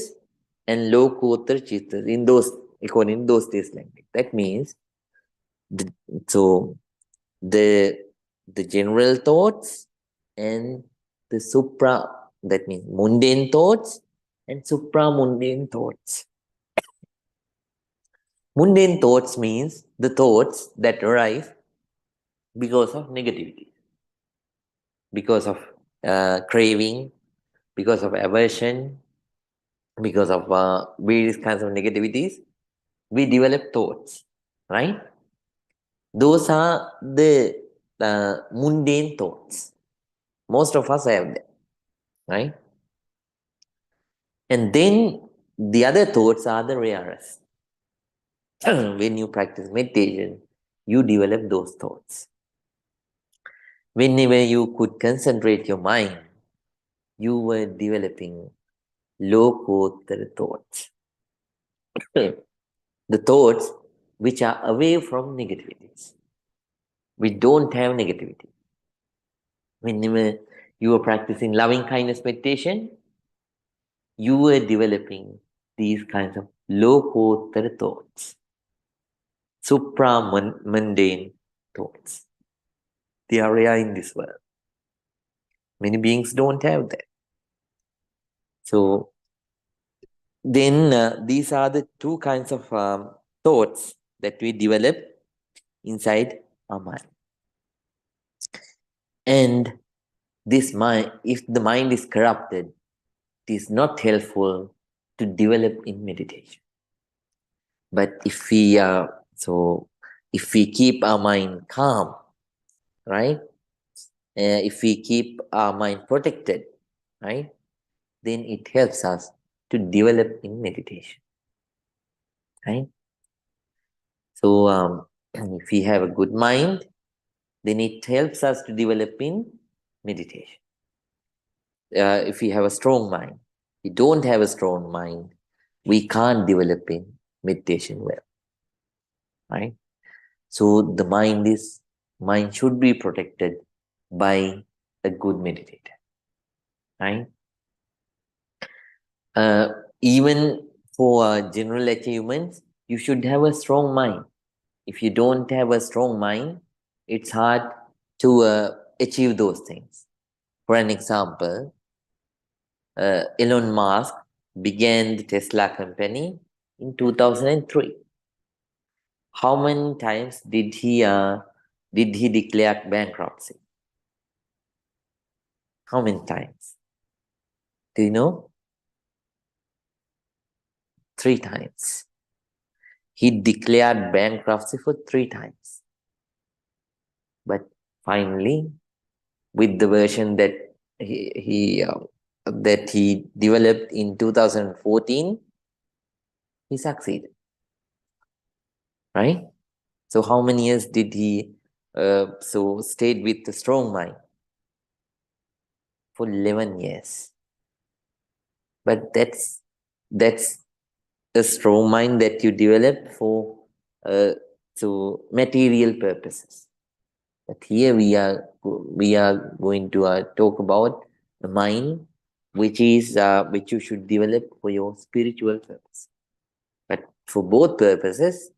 and lokottara chittas, in those, according to those days language. That means the general thoughts and the supra, that means mundane thoughts and supra-mundane thoughts. Mundane thoughts means the thoughts that arise because of negativity, because of craving, because of aversion, because of various kinds of negativities, we develop thoughts, right? Those are the mundane thoughts. Most of us have them, right? And then the other thoughts are the rarest. When you practice meditation, you develop those thoughts. Whenever you could concentrate your mind, you were developing lokottara thoughts. The thoughts which are away from negativities. We don't have negativity. Whenever you are practicing loving kindness meditation, you are developing these kinds of lokottara thoughts, supra-mundane thoughts. They are rare in this world. Many beings don't have that. So then these are the two kinds of thoughts that we develop inside our mind. And this mind, if the mind is corrupted, it is not helpful to develop in meditation. But if we keep our mind calm, right? If we keep our mind protected, right? Then it helps us to develop in meditation, right? So if we have a good mind, then it helps us to develop in meditation. If we have a strong mind, we don't have a strong mind, we can't develop in meditation well, right? So the mind is mind should be protected by a good meditator, right? Even for general achievements, you should have a strong mind. If you don't have a strong mind, it's hard to achieve those things. For an example, Elon Musk began the Tesla company in 2003. How many times did he declare bankruptcy? How many times? Do you know? 3 times. He declared bankruptcy for 3 times. But finally, with the version that he developed in 2014, he succeeded. Right? So how many years did he stayed with a strong mind? For 11 years. But that's a strong mind that you develop for material purposes. But here we are going to talk about the mind, which you should develop for your spiritual purpose. But for both purposes,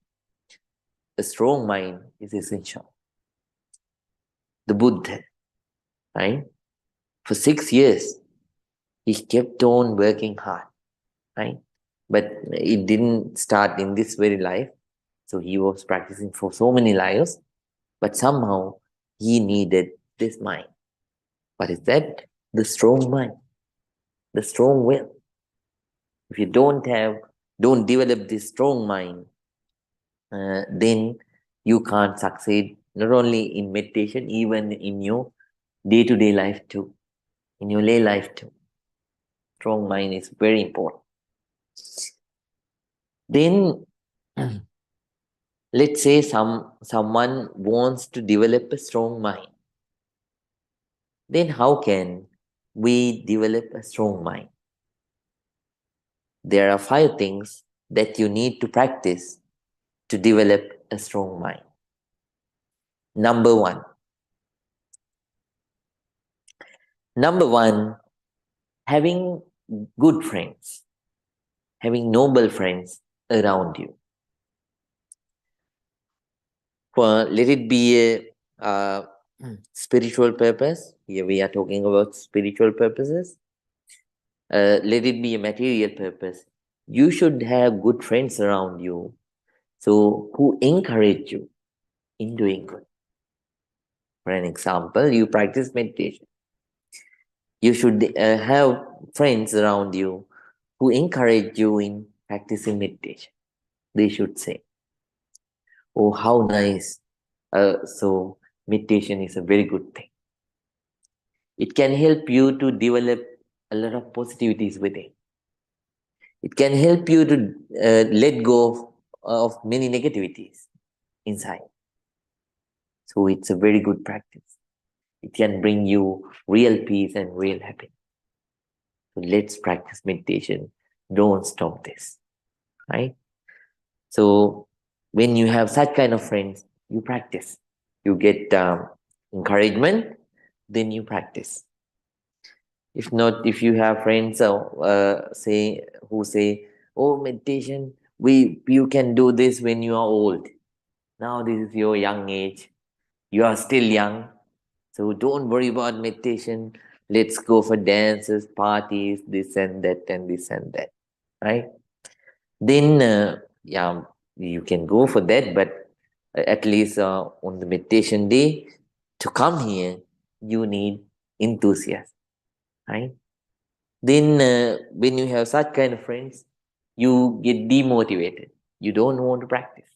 a strong mind is essential. The Buddha, right? For 6 years, he kept on working hard, right? But it didn't start in this very life. So he was practicing for so many lives, but somehow he needed this mind. What is that? The strong mind, the strong will. If you don't develop this strong mind, then you can't succeed not only in meditation, even in your day-to-day life too, in your lay life too. Strong mind is very important. Then let's say someone wants to develop a strong mind. Then how can we develop a strong mind? There are 5 things that you need to practice to develop a strong mind. Number one, having good friends, having noble friends around you. Let it be a spiritual purpose. Here we are talking about spiritual purposes. Let it be a material purpose. You should have good friends around you, so who encourage you in doing good. For an example, you practice meditation. You should have friends around you who encourage you in practicing meditation. They should say, "Oh, how nice! So meditation is a very good thing. It can help you to develop a lot of positivities within. It can help you to let go of many negativities inside. So it's a very good practice. It can bring you real peace and real happiness. So let's practice meditation. Don't stop this, right? So when you have such kind of friends, you practice. You get encouragement, then you practice. If not, if you have friends who say, "Oh, meditation, you can do this when you are old. Now this is your young age. You are still young, so don't worry about meditation. Let's go for dances, parties, this and that, and this and that," right? Then you can go for that, but at least on the meditation day, to come here, you need enthusiasm, right? Then when you have such kind of friends, you get demotivated. You don't want to practice,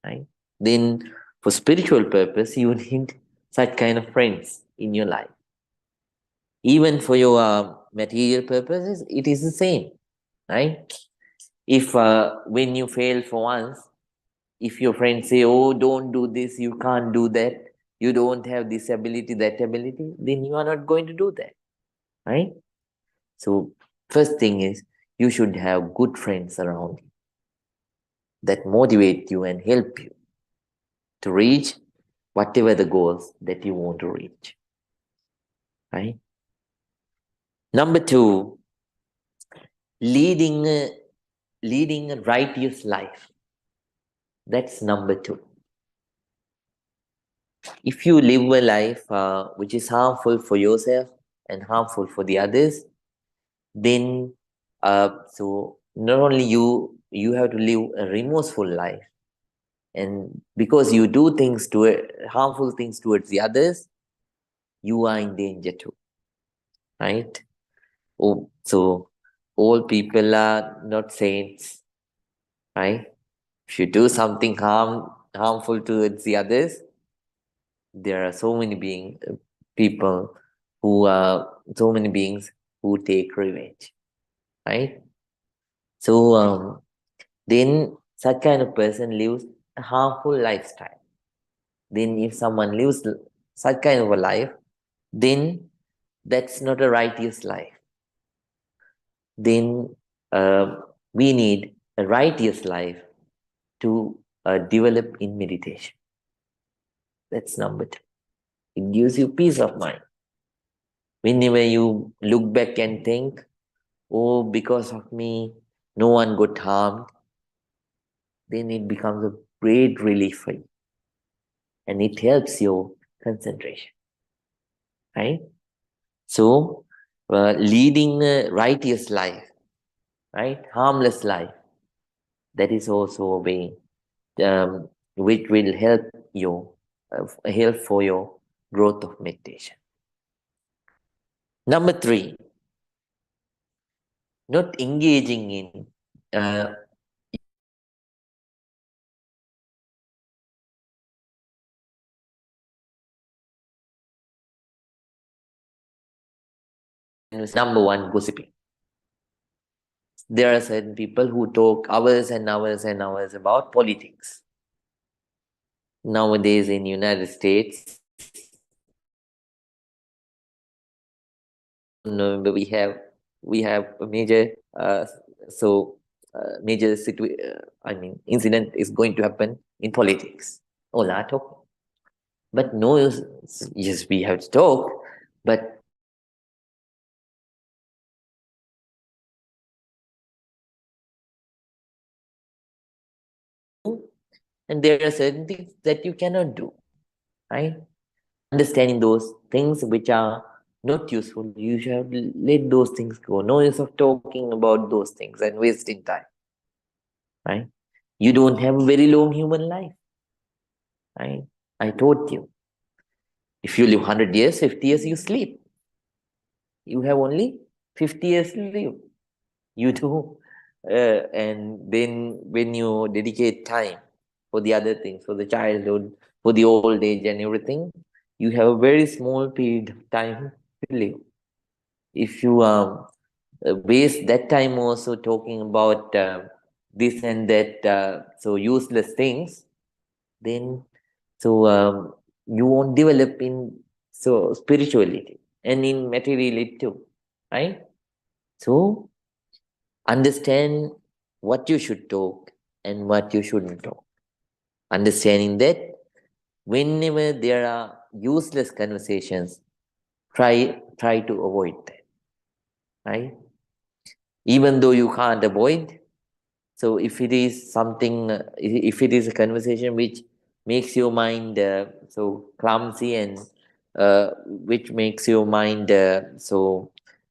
right? Then for spiritual purpose, you need such kind of friends in your life. Even for your material purposes, it is the same, right? If when you fail for once, if your friends say, "Oh, don't do this, you can't do that, you don't have this ability, that ability," then you are not going to do that, right? So first thing is, you should have good friends around you that motivate you and help you to reach whatever the goals that you want to reach, right? Number two, leading a righteous life. That's number two. If you live a life which is harmful for yourself and harmful for the others, then so not only you have to live a remorseful life, and because you do things to harmful things towards the others, you are in danger too, right? Oh, so all people are not saints, right? If you do something harmful towards the others, there are so many people who are so many beings who take revenge, right? So then such kind of person lives a harmful lifestyle. Then if someone lives such kind of a life, then that's not a righteous life. Then we need a righteous life to develop in meditation. That's number two. It gives you peace of mind. Whenever you look back and think, oh, because of me, no one got harmed, then it becomes a great relief for you. And it helps your concentration, right? So, leading a righteous life, right? Harmless life, that is also a way which will help you, help for your growth of meditation. Number three, not engaging in number one, gossiping. There are certain people who talk hours and hours and hours about politics. Nowadays in United States, November we have a major major incident is going to happen in politics. All are talking, but no use. Yes, we have to talk, but and there are certain things that you cannot do, right? Understanding those things which are not useful, you should let those things go. No use of talking about those things and wasting time, right? You don't have a very long human life, right? I told you, if you live 100 years, 50 years you sleep. You have only 50 years to live. You do, and then when you dedicate time for the other things, for the childhood, for the old age and everything, you have a very small period of time to live. If you waste that time also talking about this and that, so useless things, then you won't develop in spirituality and in materiality too, right? So understand what you should talk and what you shouldn't talk. Understanding that whenever there are useless conversations, try to avoid that, right? Even though you can't avoid, so if it is something, if it is a conversation which makes your mind so clumsy and which makes your mind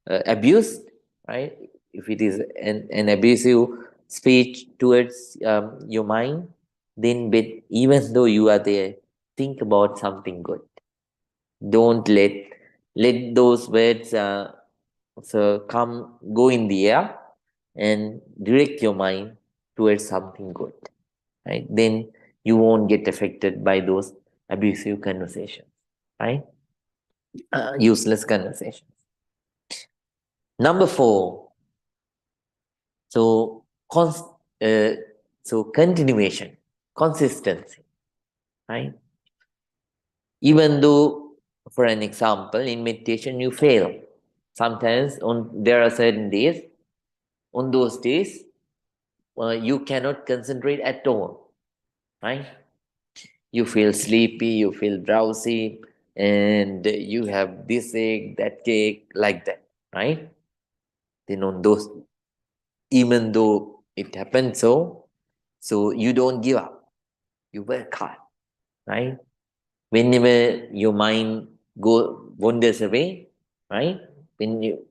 abused, right? If it is an abusive speech towards your mind, then even though you are there, think about something good. Don't let those words go in the air and direct your mind towards something good, right? Then you won't get affected by those abusive conversations, right? Useless conversations. Number four, so continuation, consistency, right? Even though, for an example, in meditation you fail, sometimes there are certain days, on those days you cannot concentrate at all, right? You feel sleepy, you feel drowsy, and you have this ache, that ache, like that, right? Then on those, even though it happens so you don't give up. You work hard, right? Whenever your mind wanders away, right? When you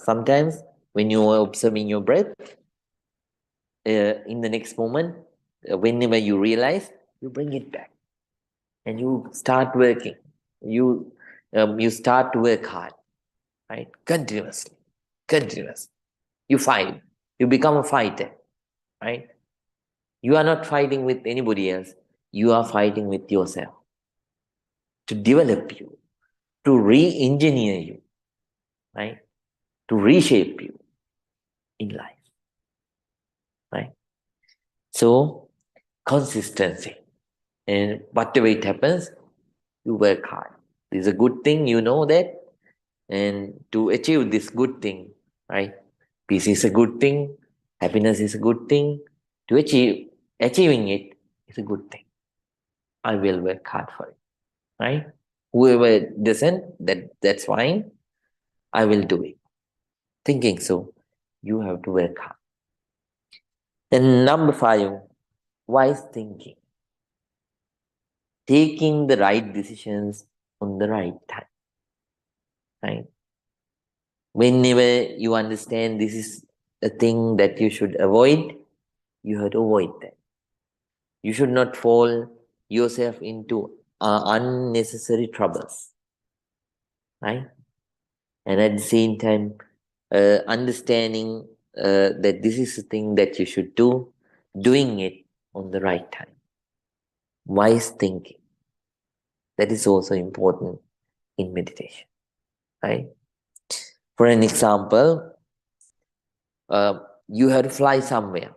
sometimes when you are observing your breath, in the next moment, whenever you realize, you bring it back and you start working. You start to work hard, right? Continuously. You fight. You become a fighter, right? You are not fighting with anybody else. You are fighting with yourself to develop you, to re-engineer you, right? To reshape you in life, right? So consistency, and whatever it happens, you work hard. It's a good thing, you know that, and to achieve this good thing, right? Peace is a good thing, happiness is a good thing. To achieving it is a good thing. I will work hard for it, right? Whoever doesn't, that's fine. I will do it. Thinking so, you have to work hard. And number 5, wise thinking. Taking the right decisions on the right time, right? Whenever you understand this is a thing that you should avoid, you have to avoid that. You should not fall yourself into unnecessary troubles, right? And at the same time, understanding that this is the thing that you should do, doing it on the right time. Wise thinking. That is also important in meditation, right? For an example, you have to fly somewhere,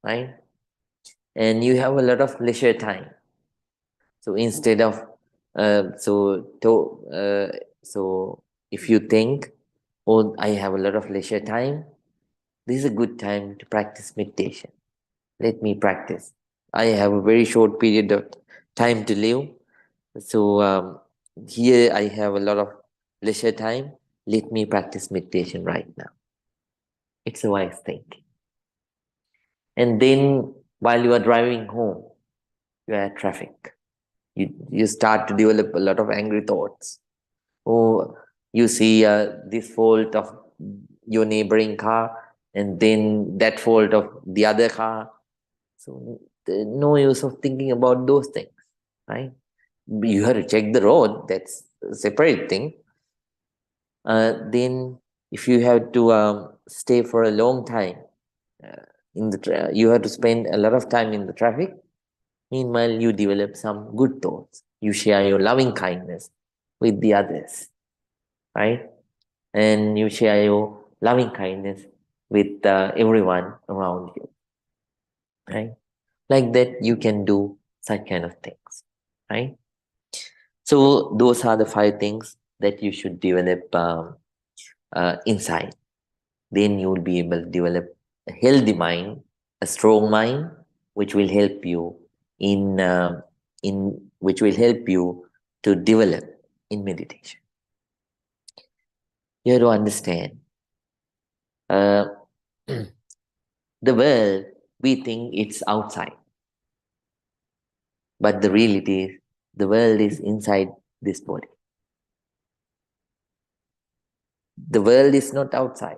right? And you have a lot of leisure time. So instead of so if you think, oh, I have a lot of leisure time, this is a good time to practice meditation. Let me practice. I have a very short period of time to live. So here I have a lot of leisure time. Let me practice meditation right now. It's a wise thinking. And then while you are driving home, you are at traffic. You start to develop a lot of angry thoughts. Oh, you see this fault of your neighboring car, and then that fault of the other car. So no use of thinking about those things, right? You have to check the road. That's a separate thing. Then if you have to stay for a long time you have to spend a lot of time in the traffic. Meanwhile, you develop some good thoughts. You share your loving kindness with the others, right? And you share your loving kindness with everyone around you, right? Like that, you can do such kind of things, right? So those are the 5 things that you should develop inside. Then you will be able to develop a healthy mind, a strong mind, which will help you in which will help you to develop in meditation. You have to understand uh, the world, we think it's outside, but the reality is the world is inside this body. The world is not outside,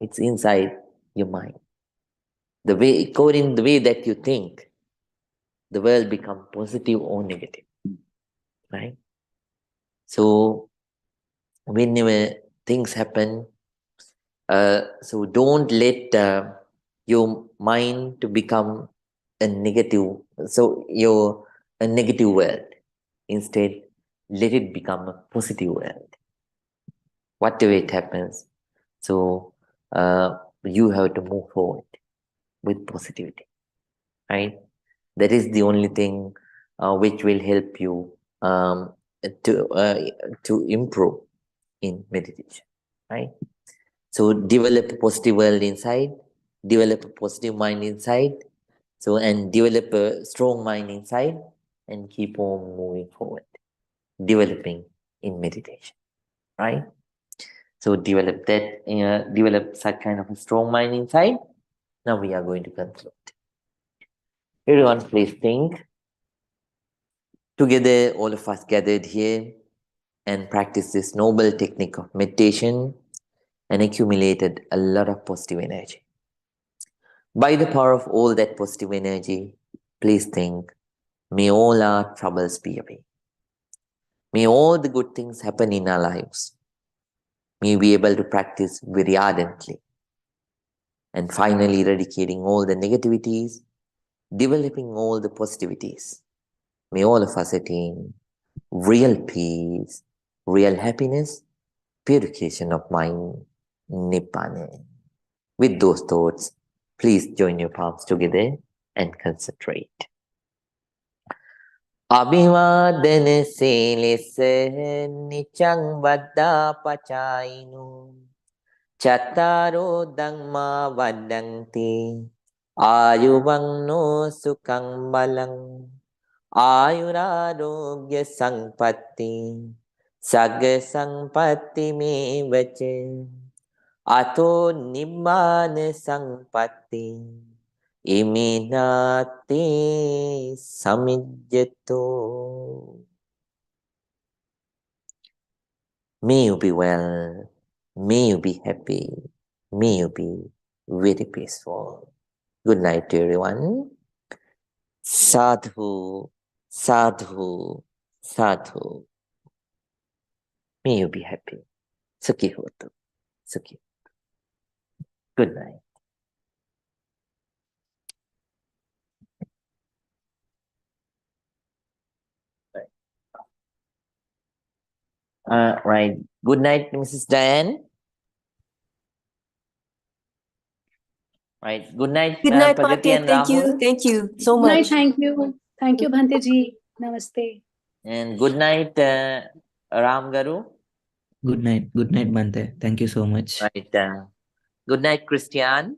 it's inside your mind. The way, according to the way that you think, the world becomes positive or negative, right? So whenever things happen, so don't let your mind to become a negative, so a negative world. Instead, let it become a positive world. Whatever it happens, so you have to move forward with positivity, right? That is the only thing which will help you to improve in meditation, right? So develop a positive world inside, develop a positive mind inside, So, and develop a strong mind inside and keep on moving forward, developing in meditation, right? So develop that, develop such kind of a strong mind inside. Now we are going to conclude. Everyone, please think. Together, all of us gathered here and practice this noble technique of meditation and accumulated a lot of positive energy. By the power of all that positive energy, please think, may all our troubles be away. May all the good things happen in our lives. May we be able to practice very ardently. And finally, eradicating all the negativities, developing all the positivities. May all of us attain real peace, real happiness, purification of mind, Nibbana. With those thoughts, please join your palms together and concentrate. Abhivadana silisa nichang vada pachainu chattaro dhamma vadanti ayuvangno sukhang balang ayurarogya sampatti sagga sampatti me vache ato nibbana sampatti iminati samijjato. May you be well, may you be happy, may you be very peaceful. Good night to everyone. Sadhu, sadhu, sadhu. May you be happy. Sukhi hotu, sukhi. Good night. Right. Good night, Mrs. Diane. Right. Good night, Good night, Pragati Bhante. and Thank you. Rahul. Thank you so Good night, much. thank you. Thank you, Bhante ji. Namaste. And good night, Ram Garu. Good night, Bante. Thank you so much. Right. Good night, Christian.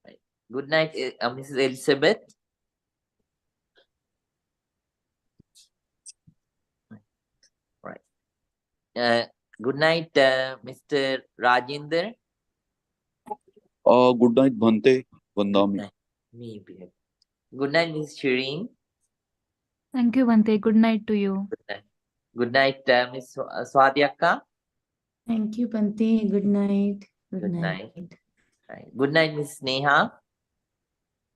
Right. Good night, Mrs. Elizabeth. Right. Good night, Mr. Rajinder. Good night, Bhante. Good Vandami. night. Me be happy. Good night, Ms. Shireen. Thank you, Bante. Good night to you. Good night. Good night, Ms. Swati Akka. Thank you, Bante. Good night. Good night. Right. Good night, Ms. Neha.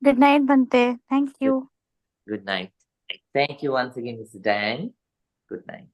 Good night, Bhante. Thank you. Good night. Thank you once again, Mr. Diane. Good night.